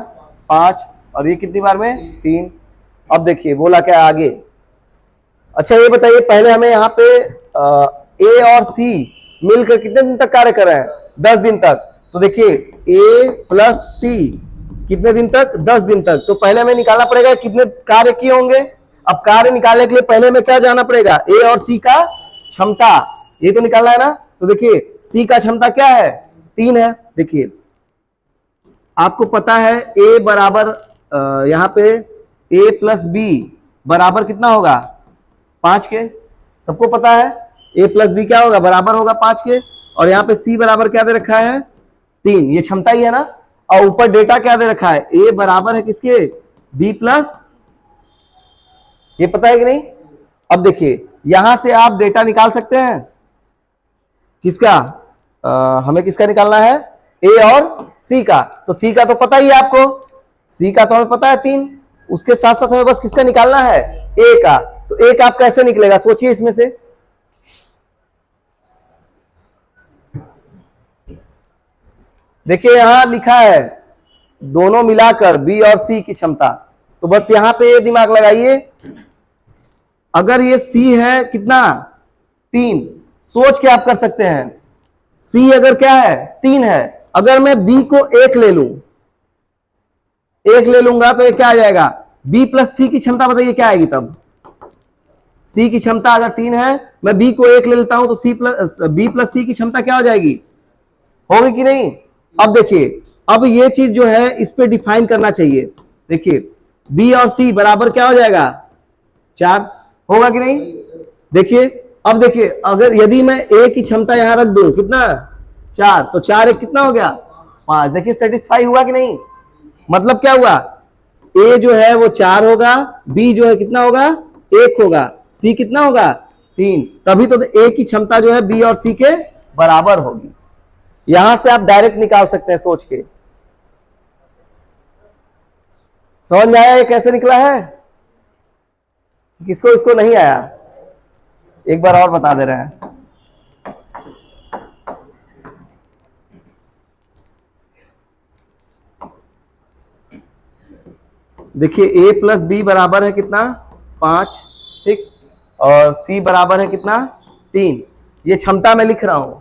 5, और ये कितनी बार में, 3। अब देखिए बोला क्या आगे। अच्छा ये बताइए, पहले हमें यहाँ पे ए और सी मिलकर कितने दिन तक कार्य कर रहे हैं, 10 दिन तक। तो देखिए ए प्लस सी कितने दिन तक, 10 दिन तक। तो पहले हमें निकालना पड़ेगा कितने कार्य किए होंगे। अब कार्य निकालने के लिए पहले हमें क्या जाना पड़ेगा, ए और सी का क्षमता, ये तो निकालना है ना। तो देखिए सी का क्षमता क्या है, 3 है। देखिए आपको पता है ए बराबर यहाँ पे ए प्लस बी बराबर कितना होगा, 5 के, सबको पता है ए प्लस बी क्या होगा, बराबर होगा 5 के। और यहाँ पे सी बराबर क्या दे रखा है, 3, ये क्षमता ही है ना। और ऊपर डेटा क्या दे रखा है, ए बराबर है किसके, बी प्लस, ये पता है कि नहीं। अब देखिए यहां से आप डेटा निकाल सकते हैं किसका, हमें किसका निकालना है, ए और सी का। तो सी का तो पता ही है आपको, सी का तो हमें पता है 3, उसके साथ साथ हमें बस किसका निकालना है, ए का। तो ए का आप कैसे निकलेगा, सोचिए इसमें से। देखिए यहां लिखा है दोनों मिलाकर बी और सी की क्षमता, तो बस यहां पे ये दिमाग लगाइए, अगर ये सी है कितना, 3, सोच के आप कर सकते हैं, सी अगर क्या है, 3 है, अगर मैं बी को 1 ले लूं, 1 ले लूंगा तो ये क्या आ जाएगा, बी प्लस सी की क्षमता बताइए क्या आएगी तब। सी की क्षमता अगर 3 है, मैं बी को 1 ले लेता हूं, तो सी प्लस बी प्लस सी की क्षमता क्या हो जाएगी, होगी कि नहीं। अब देखिए अब ये चीज जो है इस पे डिफाइन करना चाहिए। देखिए बी और सी बराबर क्या हो जाएगा, 4, होगा कि नहीं। देखिए अब देखिए अगर यदि मैं ए की क्षमता यहां रख दूं, कितना, 4, तो 4 एक कितना हो गया, 5। देखिए सेटिस्फाई हुआ कि नहीं, मतलब क्या हुआ, ए जो है वो 4 होगा, बी जो है कितना होगा, 1 होगा, सी कितना होगा, 3। तभी तो ए की क्षमता जो है बी और सी के बराबर होगी। यहां से आप डायरेक्ट निकाल सकते हैं सोच के। समझ में आया ये कैसे निकला है, किसको इसको नहीं आया, एक बार और बता दे रहे हैं। देखिए ए प्लस बी बराबर है कितना, 5, ठीक, और सी बराबर है कितना, 3। ये क्षमता मैं लिख रहा हूं,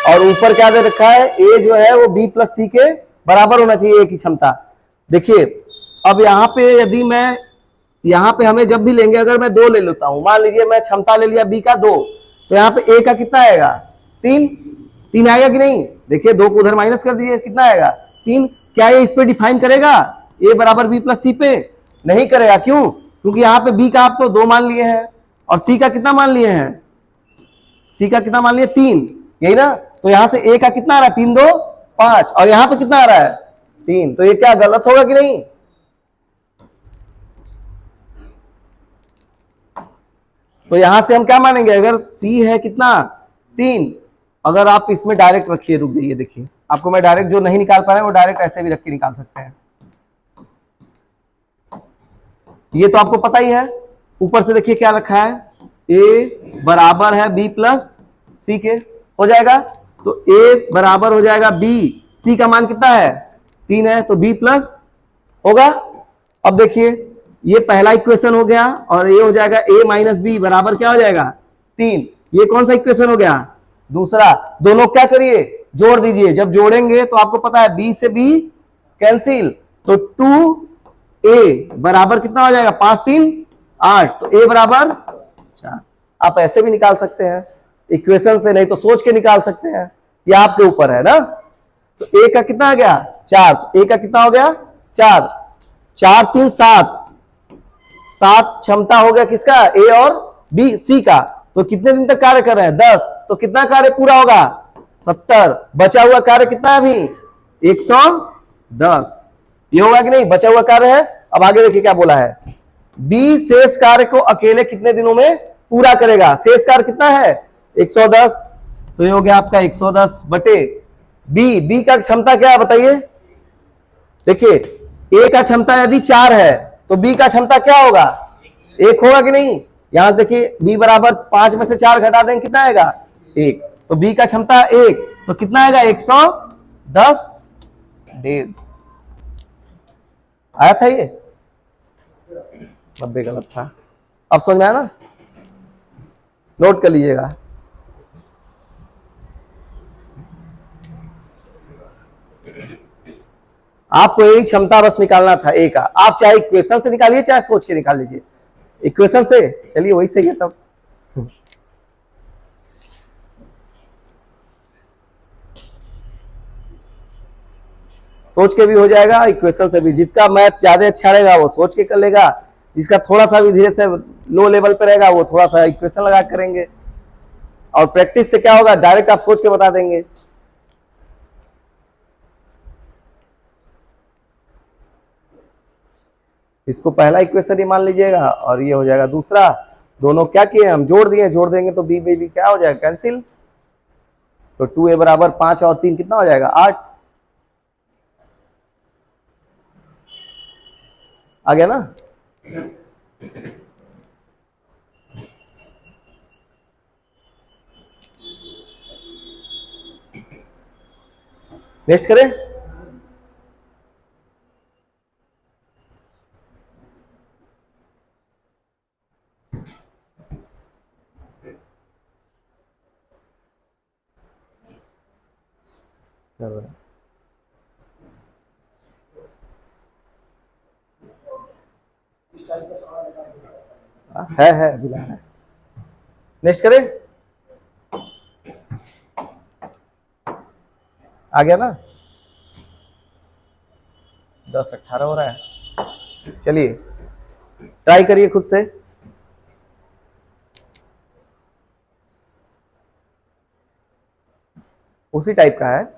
और ऊपर क्या दे रखा है, ए जो है वो बी प्लस सी के बराबर होना चाहिए, ए की क्षमता। देखिए अब यहां पे यदि मैं, यहां पे हमें जब भी लेंगे, अगर मैं 2 ले लेता हूं, मान लीजिए मैं क्षमता ले लिया बी का 2, तो यहाँ पे ए का कितना आएगा, 3 आएगा कि नहीं। देखिए 2 को उधर माइनस कर दीजिए, कितना आएगा, 3। क्या ये इस पे डिफाइन करेगा, ए बराबर बी प्लस सी पे, नहीं करेगा। क्यों, क्योंकि यहाँ पे बी का आप तो 2 मान लिए हैं, और सी का कितना मान लिए हैं, सी का कितना मान लिए, 3, यही ना। तो यहां से ए का कितना आ रहा है, 3 2 5, और यहां पे कितना आ रहा है, 3। तो ये क्या गलत होगा कि नहीं। तो यहां से हम क्या मानेंगे, अगर सी है कितना, 3, अगर आप इसमें डायरेक्ट रखिए, रुक जाइए, देखिए आपको मैं डायरेक्ट जो नहीं निकाल पा रहे हैं वो डायरेक्ट ऐसे भी रख के निकाल सकते हैं। ये तो आपको पता ही है, ऊपर से देखिए क्या रखा है, ए बराबर है बी प्लस सी के, हो जाएगा। तो ए बराबर हो जाएगा बी, सी का मान कितना है, 3 है, तो बी प्लस होगा। अब देखिए ये पहला इक्वेशन हो गया, और ये हो जाएगा ए माइनस बी बराबर क्या हो जाएगा, 3। ये कौन सा इक्वेशन हो गया, दूसरा। दोनों क्या करिए, जोड़ दीजिए, जब जोड़ेंगे तो आपको पता है बी से बी कैंसिल, तो 2a बराबर कितना हो जाएगा, 5 3 8, तो a बराबर 4। आप ऐसे भी निकाल सकते हैं इक्वेशन से, नहीं तो सोच के निकाल सकते हैं, ये आपके ऊपर है ना। तो a का कितना आ गया, 4, तो a का कितना हो गया, 4, 4 3 7, 7 क्षमता हो गया किसका, ए और बी, सी का। तो कितने दिन तक कार्य कर रहे हैं, 10, तो कितना कार्य पूरा होगा, 70। बचा हुआ कार्य कितना है अभी, 110। ये होगा कि नहीं, बचा हुआ कार्य है। अब आगे देखिए क्या बोला है, बी शेष कार्य को अकेले कितने दिनों में पूरा करेगा। शेष कार्य कितना है 110, तो ये हो गया आपका 110 बटे बी का क्षमता क्या है बताइए। देखिए ए का क्षमता यदि 4 है तो बी का क्षमता क्या होगा 1 होगा कि नहीं। यहां देखिए बी बराबर 5 में से 4 घटा देंगे कितना आएगा 1, तो बी का क्षमता 1, तो कितना आएगा 110 डेज। आया था ये 90 गलत था। अब समझ में आया ना, नोट कर लीजिएगा। आपको यही क्षमता बस निकालना था ए का। आप चाहे इक्वेशन से निकालिए चाहे सोच के निकाल लीजिए। इक्वेशन से चलिए वही सही है तब। सोच के भी हो जाएगा, इक्वेशन से भी। जिसका मैथ ज्यादा अच्छा रहेगा वो सोच के कर लेगा, जिसका थोड़ा सा भी धीरे से लो लेवल पे रहेगा वो थोड़ा सा इक्वेशन लगा करेंगे। और प्रैक्टिस से क्या होगा डायरेक्ट आप सोच के बता देंगे। इसको पहला इक्वेशन ही मान लीजिएगा और ये हो जाएगा दूसरा। दोनों क्या किए हम जोड़ दिए, जोड़ देंगे तो बी में भी क्या हो जाएगा कैंसिल। तो 2a बराबर 5 और 3 कितना हो जाएगा 8। आ गया ना। नेक्स्ट करें। है बिला है। नेक्स्ट करें। आ गया ना 10-18 हो रहा है। चलिए ट्राई करिए खुद से। उसी टाइप का है।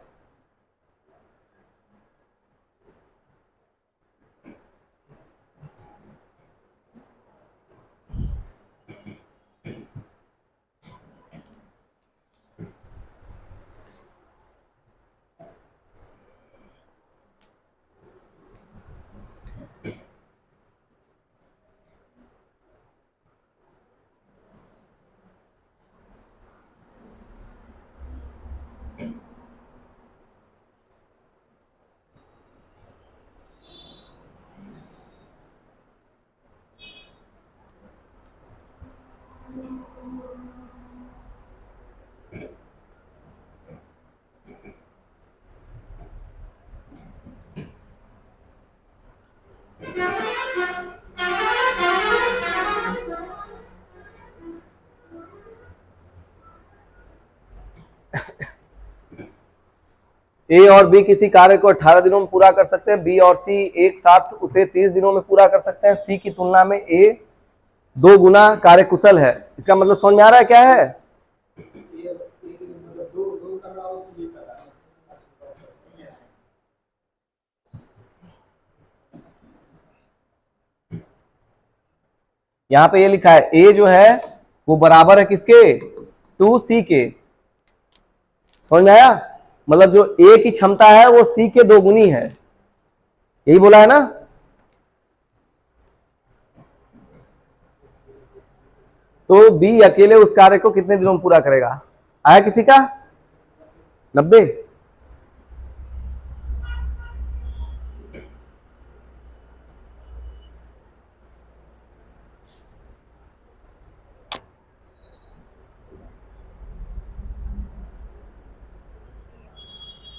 ए और बी किसी कार्य को 18 दिनों में पूरा कर सकते हैं, बी और सी एक साथ उसे 30 दिनों में पूरा कर सकते हैं। सी की तुलना में ए 2 गुना कार्यकुशल है। इसका मतलब समझ में आ रहा है क्या है। यहां पे ये लिखा है ए जो है वो बराबर है किसके 2c के। समझ में आया। मतलब जो ए की क्षमता है वो सी के 2 गुनी है, यही बोला है ना। तो बी अकेले उस कार्य को कितने दिनों में पूरा करेगा। आया किसी का 90।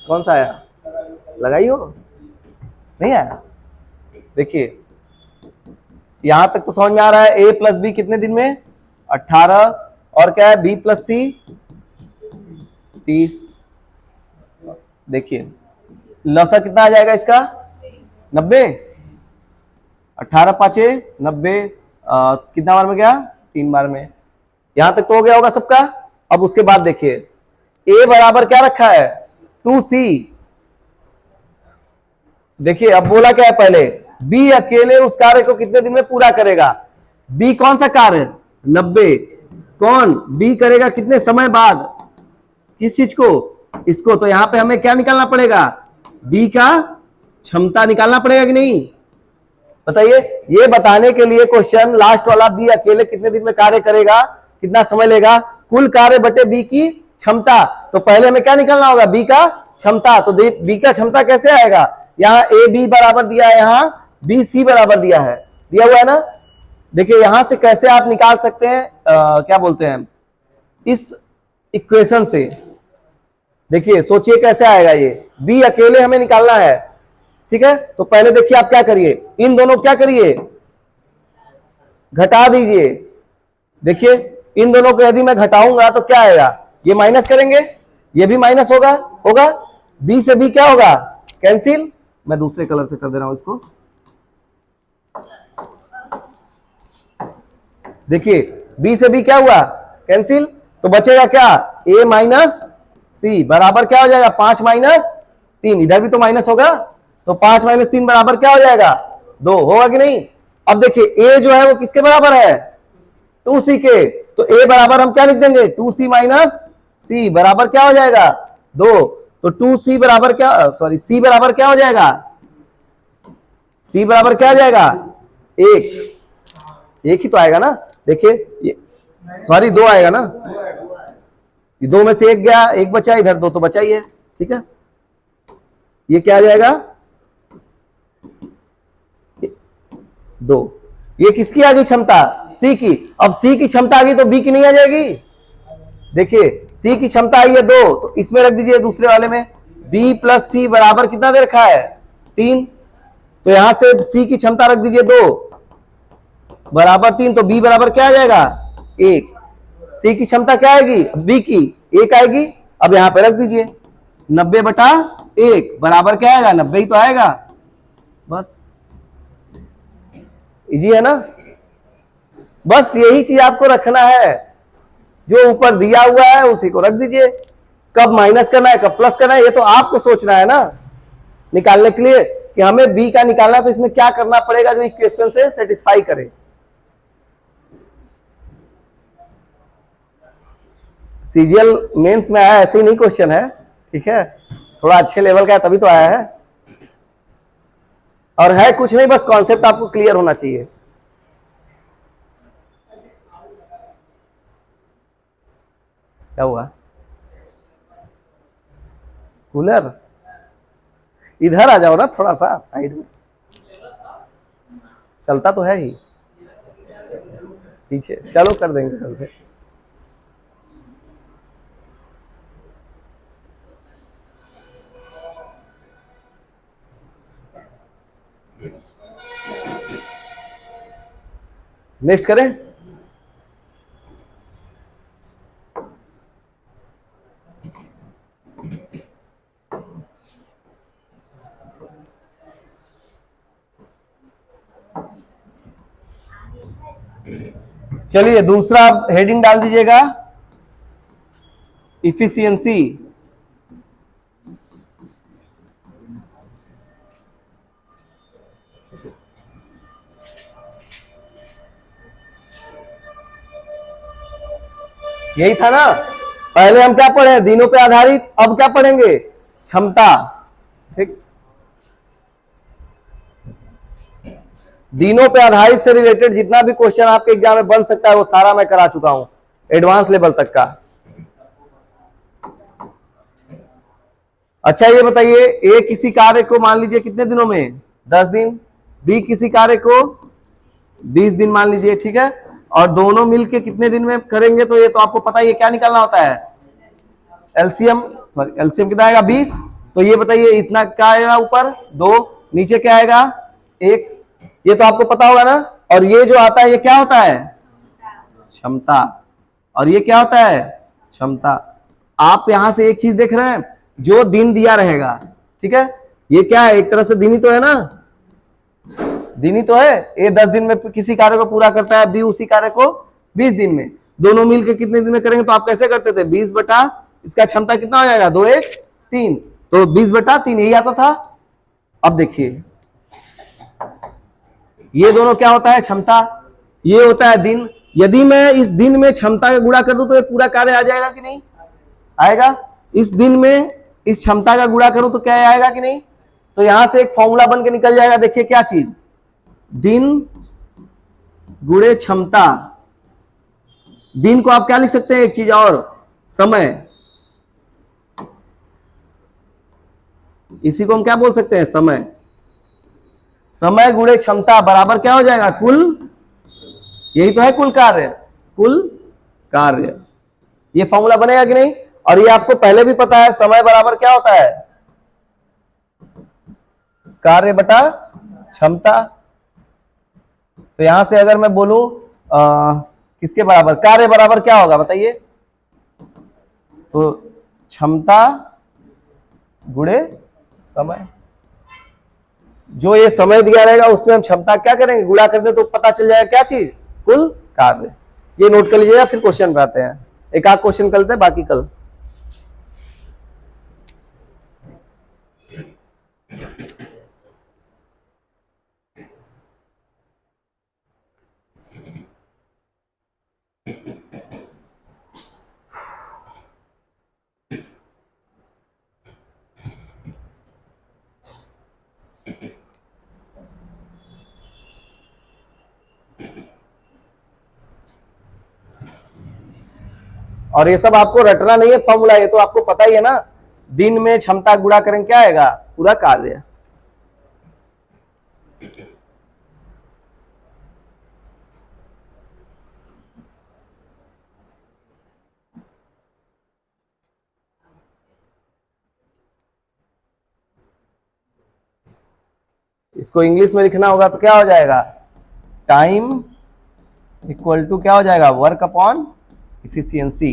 कौन सा आया लगाइयो नहीं आया। देखिए यहां तक तो समझ में आ रहा है। ए प्लस बी कितने दिन में 18 और क्या है बी प्लस सी 30। देखिए लसा कितना आ जाएगा इसका 90। 18 पांचे 90 कितना बार में गया 3 बार में। यहां तक तो हो गया होगा सबका। अब उसके बाद देखिए ए बराबर क्या रखा है 2c। देखिए अब बोला क्या है पहले बी अकेले उस कार्य को कितने दिन में पूरा करेगा। बी कौन सा कार्य 90, कौन? बी करेगा कितने समय बाद? किस चीज को? इसको। तो यहां पे हमें क्या निकालना पड़ेगा? बी का क्षमता निकालना पड़ेगा कि नहीं? बताइए। ये बताने के लिए क्वेश्चन लास्ट वाला, बी अकेले कितने दिन में कार्य करेगा, कितना समय लेगा, कुल कार्य बटे बी की क्षमता। तो पहले हमें क्या निकालना होगा? बी का क्षमता। तो बी का क्षमता कैसे आएगा? यहाँ ए बी बराबर दिया है, यहाँ बी सी बराबर दिया है, दिया हुआ है ना। देखिए यहां से कैसे आप निकाल सकते हैं, क्या बोलते हैं, इस इक्वेशन से। देखिए सोचिए कैसे आएगा ये, बी अकेले हमें निकालना है, ठीक है। तो पहले देखिए आप क्या करिए, इन दोनों क्या करिए, घटा दीजिए। देखिए इन दोनों को यदि मैं घटाऊंगा तो क्या आएगा? ये माइनस करेंगे, ये भी माइनस होगा, होगा। बी से बी क्या होगा? कैंसिल। मैं दूसरे कलर से कर दे रहा हूं इसको। देखिए बी से बी क्या हुआ? कैंसिल। तो बचेगा क्या? ए माइनस सी बराबर क्या हो जाएगा? 5 माइनस 3। इधर भी तो माइनस होगा, तो 5 माइनस 3 बराबर क्या हो जाएगा? 2। होगा कि नहीं? अब देखिए ए जो है वो किसके बराबर है? 2c के। तो ए बराबर हम क्या लिख देंगे? 2c माइनस सी बराबर क्या हो जाएगा? 2। तो 2c बराबर क्या, सॉरी c बराबर क्या हो जाएगा? c बराबर क्या आ जाएगा? 1। एक ही तो आएगा ना। देखिए ये, सॉरी 2 आएगा ना, 2 में से 1 गया, 1 बचा, इधर 2 तो बचा ही है, ठीक है। ये क्या आ जाएगा? 2। ये किसकी आ गई क्षमता? सी की। अब सी की क्षमता आ गई तो बी की नहीं आ जाएगी? देखिए सी की क्षमता आई है 2, तो इसमें रख दीजिए दूसरे वाले में। बी प्लस सी बराबर कितना दे रखा है? 3। तो यहां से सी की क्षमता रख दीजिए 2 बराबर 3, तो बी बराबर क्या आ जाएगा? 1। सी की क्षमता क्या आएगी? बी की 1 आएगी। अब यहां पे रख दीजिए 90/1 बराबर क्या आएगा? 90 ही तो आएगा। बस इजी है ना। बस यही चीज आपको रखना है, जो ऊपर दिया हुआ है उसी को रख दीजिए। कब माइनस करना है, कब प्लस करना है, ये तो आपको सोचना है ना निकालने के लिए कि हमें बी का निकालना है, तो इसमें क्या करना पड़ेगा जो इक्वेशन से सेटिस्फाई करे। सीजीएल मेंस में आया, ऐसे ही नहीं क्वेश्चन है, ठीक है, थोड़ा अच्छे लेवल का है तभी तो आया है। और है कुछ नहीं, बस कॉन्सेप्ट आपको क्लियर होना चाहिए। क्या हुआ? कूलर इधर आ जाओ ना, थोड़ा सा साइड में। चलता तो है ही पीछे, चलो कर देंगे कल से। नेक्स्ट करें। चलिए दूसरा हेडिंग डाल दीजिएगा, इफिशियंसी। यही था ना, पहले हम क्या पढ़े? दिनों पे आधारित। अब क्या पढ़ेंगे? क्षमता। ठीक, दिनों पे आधारित से रिलेटेड जितना भी क्वेश्चन आपके एग्जाम में बन सकता है वो सारा मैं करा चुका हूं, एडवांस लेवल तक का। अच्छा ये बताइए, ए किसी कार्य को मान लीजिए कितने दिनों में? 10 दिन। बी किसी कार्य को 20 दिन मान लीजिए, ठीक है। और दोनों मिलके कितने दिन में करेंगे? तो ये तो आपको पता ही है, क्या निकालना होता है? एलसीएम। सॉरी एलसीएम कितना आएगा? 20। तो ये बताइए इतना क्या आएगा? ऊपर 2, नीचे क्या आएगा? 1। ये तो आपको पता होगा ना। और ये जो आता है ये क्या होता है? क्षमता। और ये क्या होता है? क्षमता। आप यहां से एक चीज देख रहे हैं, जो दिन दिया रहेगा, ठीक है, ये क्या है? एक तरह से दिन ही तो है ना, दिन ही तो है। ए 10 दिन में किसी कार्य को पूरा करता है, बी उसी कार्य को 20 दिन में। दोनों मिलकर कितने दिन में करेंगे? तो आप कैसे करते थे? 20 बटा इसका क्षमता कितना हो जाएगा? 2 1 3, तो 20/3 यही आता था। अब देखिए ये दोनों क्या होता है? क्षमता। ये होता है दिन, यदि मैं इस दिन में क्षमता का गुणा कर दूं तो ये पूरा कार्य आ जाएगा कि नहीं आएगा? इस दिन में इस क्षमता का गुणा करूं तो क्या आएगा कि नहीं? तो यहां से एक फॉर्मूला बन के निकल जाएगा। देखिए क्या चीज, दिन गुणे क्षमता। दिन को आप क्या लिख सकते हैं, एक चीज और, समय। इसी को हम क्या बोल सकते हैं, समय। समय गुणे क्षमता बराबर क्या हो जाएगा, कुल। यही तो है कुल कार्य, कुल कार्य। ये फॉर्मूला बनेगा कि नहीं? और ये आपको पहले भी पता है, समय बराबर क्या होता है, कार्य बटा क्षमता। तो यहां से अगर मैं बोलूं किसके बराबर, कार्य बराबर क्या होगा बताइए? तो क्षमता गुणे समय। जो ये समय दिया रहेगा उसमें हम क्षमता क्या करेंगे, गुणा करने, तो पता चल जाएगा क्या चीज, कुल कार्य। ये नोट कर लीजिएगा, फिर क्वेश्चन पे आते हैं। एक आध क्वेश्चन करते हैं, बाकी कल। और ये सब आपको रटना नहीं है फॉर्मूला, ये तो आपको पता ही है ना। दिन में क्षमता गुणा करेंगे क्या आएगा, पूरा कार्य। इसको इंग्लिश में लिखना होगा तो क्या हो जाएगा, टाइम इक्वल टू क्या हो जाएगा, वर्क अपॉन इफिशियंसी।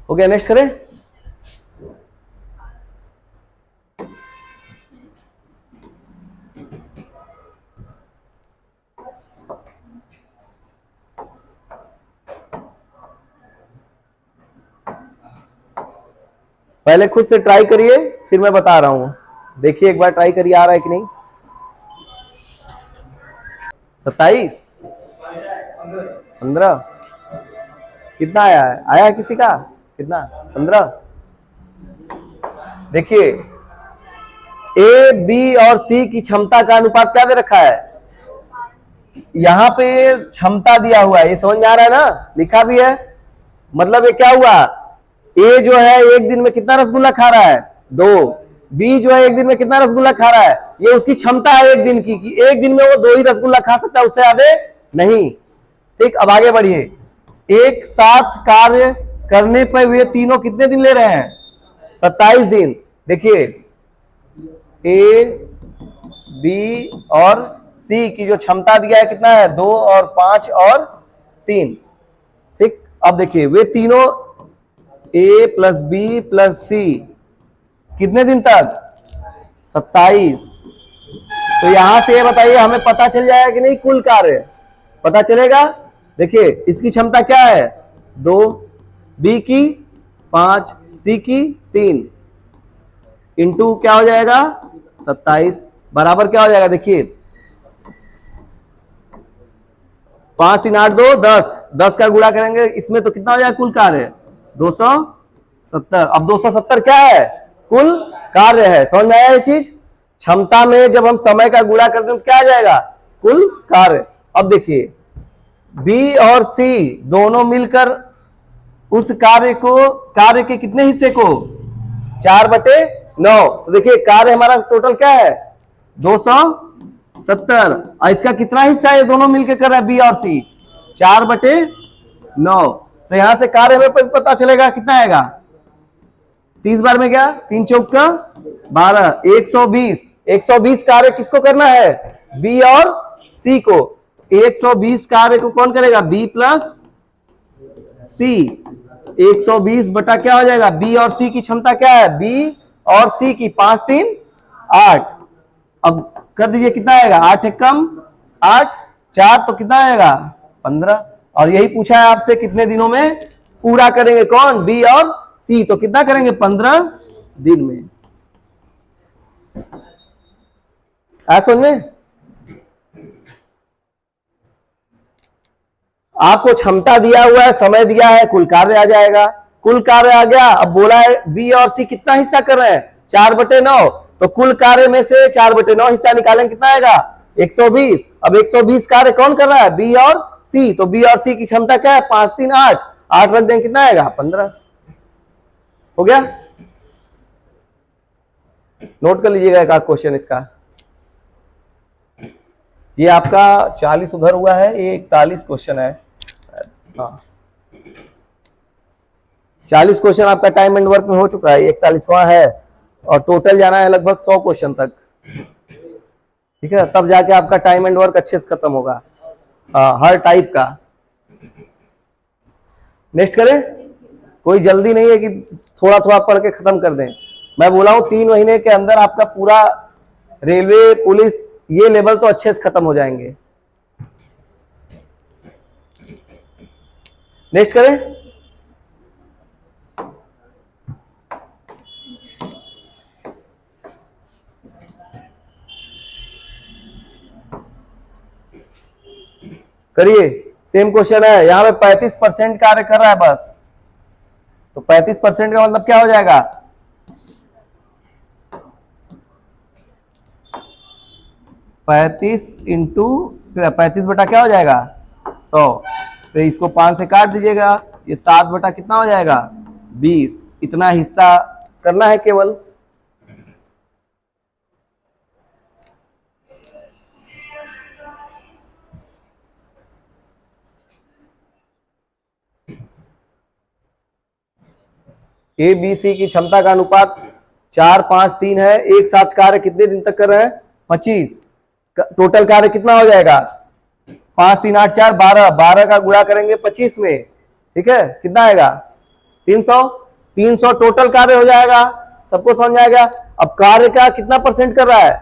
हो गया, नेक्स्ट करें। पहले खुद से ट्राई करिए, फिर मैं बता रहा हूं। देखिए एक बार ट्राई करिए, आ रहा है कि नहीं। 27, 15, कितना आया है, आया है किसी का, कितना, 15। देखिए ए, बी और सी की क्षमता का अनुपात क्या दे रखा है, यहां पे क्षमता दिया हुआ है, ये समझ में आ रहा है ना, लिखा भी है। मतलब ये क्या हुआ, ए जो है एक दिन में कितना रसगुल्ला खा रहा है, 2। बी जो है एक दिन में कितना रसगुल्ला खा रहा है, ये उसकी क्षमता है एक दिन की, कि एक दिन में वो 2 ही रसगुल्ला खा सकता है, उससे ज्यादा नहीं। ठीक, अब आगे बढ़िए। एक साथ कार्य करने पर वे तीनों कितने दिन ले रहे हैं, 27 दिन। देखिए ए, बी और सी की जो क्षमता दिया है कितना है, 2 और 5 और 3। ठीक, अब देखिए वे तीनों ए प्लस बी प्लस सी कितने दिन तक, 27। तो यहां से ये बताइए, हमें पता चल जाएगा कि नहीं, कुल कार्य पता चलेगा। देखिए इसकी क्षमता क्या है, 2, बी की 5, सी की 3, इंटू क्या हो जाएगा, 27, बराबर क्या हो जाएगा, देखिए 5 3 8 2 10, 10 का गुणा करेंगे इसमें तो कितना हो जाएगा कुल कार्य, 270। अब 270 क्या है, कुल कार्य है। समझ में आया ये चीज? क्षमता में जब हम समय का गुणा करते हैं तो क्या आ जाएगा, कुल कार्य। अब देखिए बी और सी दोनों मिलकर उस कार्य के कितने हिस्से को, 4/9। तो देखिए कार्य हमारा टोटल क्या है, 270। और इसका कितना हिस्सा है, दोनों मिलकर कर रहा है बी और सी, 4/9। तो यहां से कार्य में पता चलेगा कितना आएगा, 30 बार में क्या, 3 चौका 12, 120। 120 कार्य किसको करना है, बी और सी को। 120 कार्य को कौन करेगा, बी प्लस सी। 120 बटा क्या हो जाएगा, बी और सी की क्षमता क्या है, बी और सी की 5 3 8। अब कर दीजिए कितना आएगा, 8 1 कम 8, 4 तो कितना आएगा, 15। और यही पूछा है आपसे कितने दिनों में पूरा करेंगे, कौन, बी और सी। तो कितना करेंगे, 15 दिन में। समझ में? आपको क्षमता दिया हुआ है, समय दिया है, कुल कार्य आ जाएगा। कुल कार्य आ गया। अब बोला है बी और सी कितना हिस्सा कर रहे हैं, 4/9। तो कुल कार्य में से 4/9 हिस्सा निकालेंगे, कितना आएगा, 120। अब 120 कार्य कौन कर रहा है, बी और सी। तो बी और सी की क्षमता क्या है, 5 3 8, 8 रख देंगे, कितना आएगा, 15। हो गया। नोट कर लीजिएगा एक आध क्वेश्चन इसका। ये आपका 40 उधर हुआ है, ये 41 क्वेश्चन है। हाँ, 40 क्वेश्चन आपका टाइम एंड वर्क में हो चुका है, 41वां है, और टोटल जाना है लगभग 100 क्वेश्चन तक। ठीक है, तब जाके आपका टाइम एंड वर्क अच्छे से खत्म होगा, हर टाइप का। नेक्स्ट करें, कोई जल्दी नहीं है कि थोड़ा थोड़ा पढ़ के खत्म कर दें। मैं बोला हूं 3 महीने के अंदर आपका पूरा रेलवे, पुलिस, ये लेवल तो अच्छे से खत्म हो जाएंगे। नेक्स्ट करें। करिए, सेम क्वेश्चन है। यहां पे 35% कार्य कर रहा है बस। तो 35% का मतलब क्या हो जाएगा, 35 इंटू 35 बटा क्या हो जाएगा, 100। तो इसको 5 से काट दीजिएगा, ये 7 बटा कितना हो जाएगा, 20। इतना हिस्सा करना है केवल। ए बी सी की क्षमता का अनुपात 4 5 3 है। एक साथ कार्य कितने दिन तक कर रहे हैं, 25। टोटल कार्य कितना हो जाएगा, 5 3 8 4 12, 12 का गुणा करेंगे 25 में, ठीक है, कितना आएगा, 300। 300 टोटल कार्य हो जाएगा, सबको समझ में आ गया। अब कार्य का कितना परसेंट कर रहा है,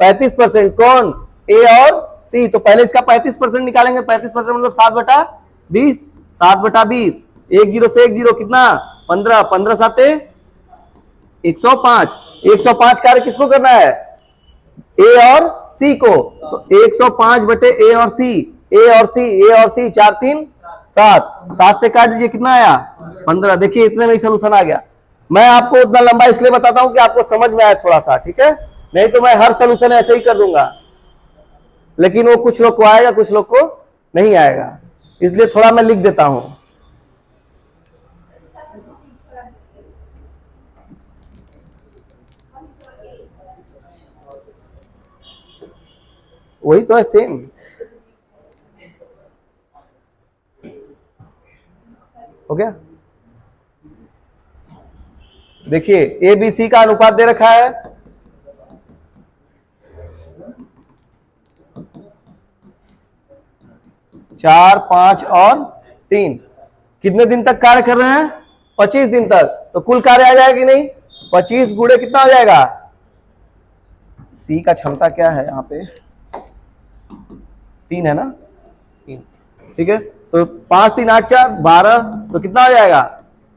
35%। कौन, ए और सी। तो पहले इसका 35% निकालेंगे। 35% मतलब 7/20, 7/20, 1 0 से 1 0 कितना, 15, 15 साते 105। 105 कार्य किसको करना है, ए और सी को। तो 105 बटे ए और सी, ए और सी, ए और सी, 4 3 7, 7 से काट दीजिए, कितना आया, 15। देखिए इतने में ही सोल्यूशन आ गया। मैं आपको उतना लंबा इसलिए बताता हूं कि आपको समझ में आए थोड़ा सा, ठीक है, नहीं तो मैं हर सोल्यूशन ऐसे ही कर दूंगा, लेकिन वो कुछ लोग को आएगा, कुछ लोग को नहीं आएगा, इसलिए थोड़ा मैं लिख देता हूं। वही तो है, सेम। हो गया। देखिए ए बी सी का अनुपात दे रखा है, चार, 5 और 3। कितने दिन तक कार्य कर रहे हैं, 25 दिन तक। तो कुल कार्य आ जाएगा कि नहीं, 25 गुणे कितना हो जाएगा, सी का क्षमता क्या है यहाँ पे, 3 है ना, 3, ठीक है। तो 5 3 8 4 12, तो कितना हो जाएगा,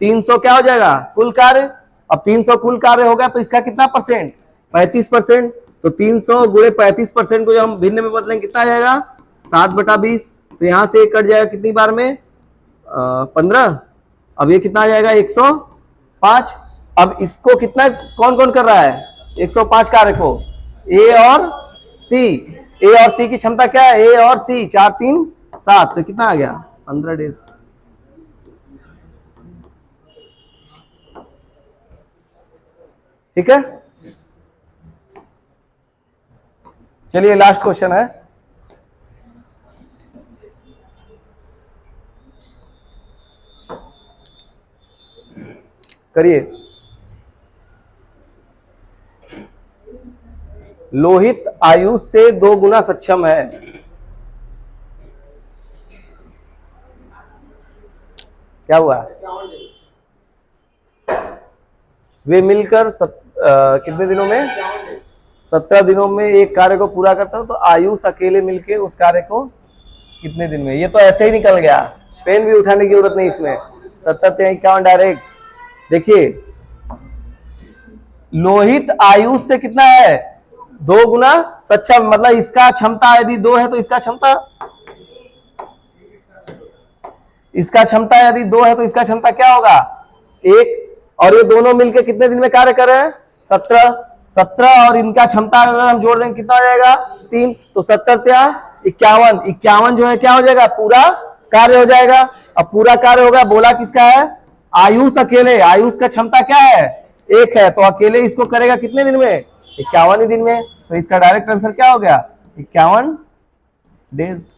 300 क्या हो जाएगा, कुल कार्य। अब 300 कुल कार्य होगा तो इसका कितना परसेंट, 35%। तो 300 गुणे 35% को जब हम भिन्न में बदलेंगे, कितना आ जाएगा, 7/20। तो यहां से कट जाएगा कितनी बार में, 15। अब ये कितना आ जाएगा, 105। अब इसको कितना, कौन कौन कर रहा है, 105 कार्य को, ए और सी। ए और सी की क्षमता क्या है, ए और सी, 4 3 7, तो कितना आ गया, 15 डेज। ठीक है, चलिए लास्ट क्वेश्चन है। करिए। लोहित आयुष से 2 गुना सक्षम है। क्या हुआ, वे मिलकर कितने दिनों में, 17 दिनों में एक कार्य को पूरा करता हो। तो आयुष अकेले मिलके उस कार्य को कितने दिन में, ये तो ऐसे ही निकल गया, पेन भी उठाने की जरूरत नहीं इसमें, 17 51 डायरेक्ट। देखिए लोहित आयुष से कितना है 2 गुना सक्षम, मतलब इसका क्षमता यदि 2 है तो इसका क्षमता यदि 2 है तो इसका क्षमता क्या होगा 1। और ये दोनों मिलकर कितने दिन में कार्य कर रहे हैं 17 और इनका क्षमता अगर हम जोड़ देंगे कितना हो जाएगा 3, तो 70 51 जो है क्या हो जाएगा पूरा कार्य हो जाएगा। अब पूरा कार्य होगा, बोला किसका है आयुष अकेले, आयुष का क्षमता क्या है 1 है, तो अकेले इसको करेगा कितने दिन में 51 ही दिन में, तो इसका डायरेक्ट आंसर क्या हो गया 51 डेज।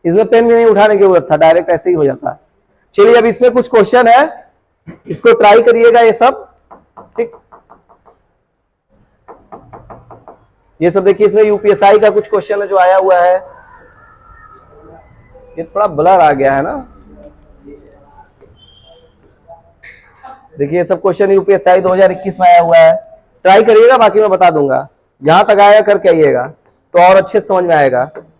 इसमें पेन नहीं उठाने की जरूरत था, डायरेक्ट ऐसे ही हो जाता। चलिए अब इसमें कुछ क्वेश्चन है, इसको ट्राई करिएगा ये सब, ठीक। ये सब देखिए, इसमें यूपीएसआई का कुछ क्वेश्चन है जो आया हुआ है। ये थोड़ा ब्लर आ गया है ना, देखिए ये सब क्वेश्चन यूपीएसआई 2021 में आया हुआ है। ट्राई करिएगा, बाकी मैं बता दूंगा, जहां तक आएगा करके आइएगा तो और अच्छे से समझ में आएगा।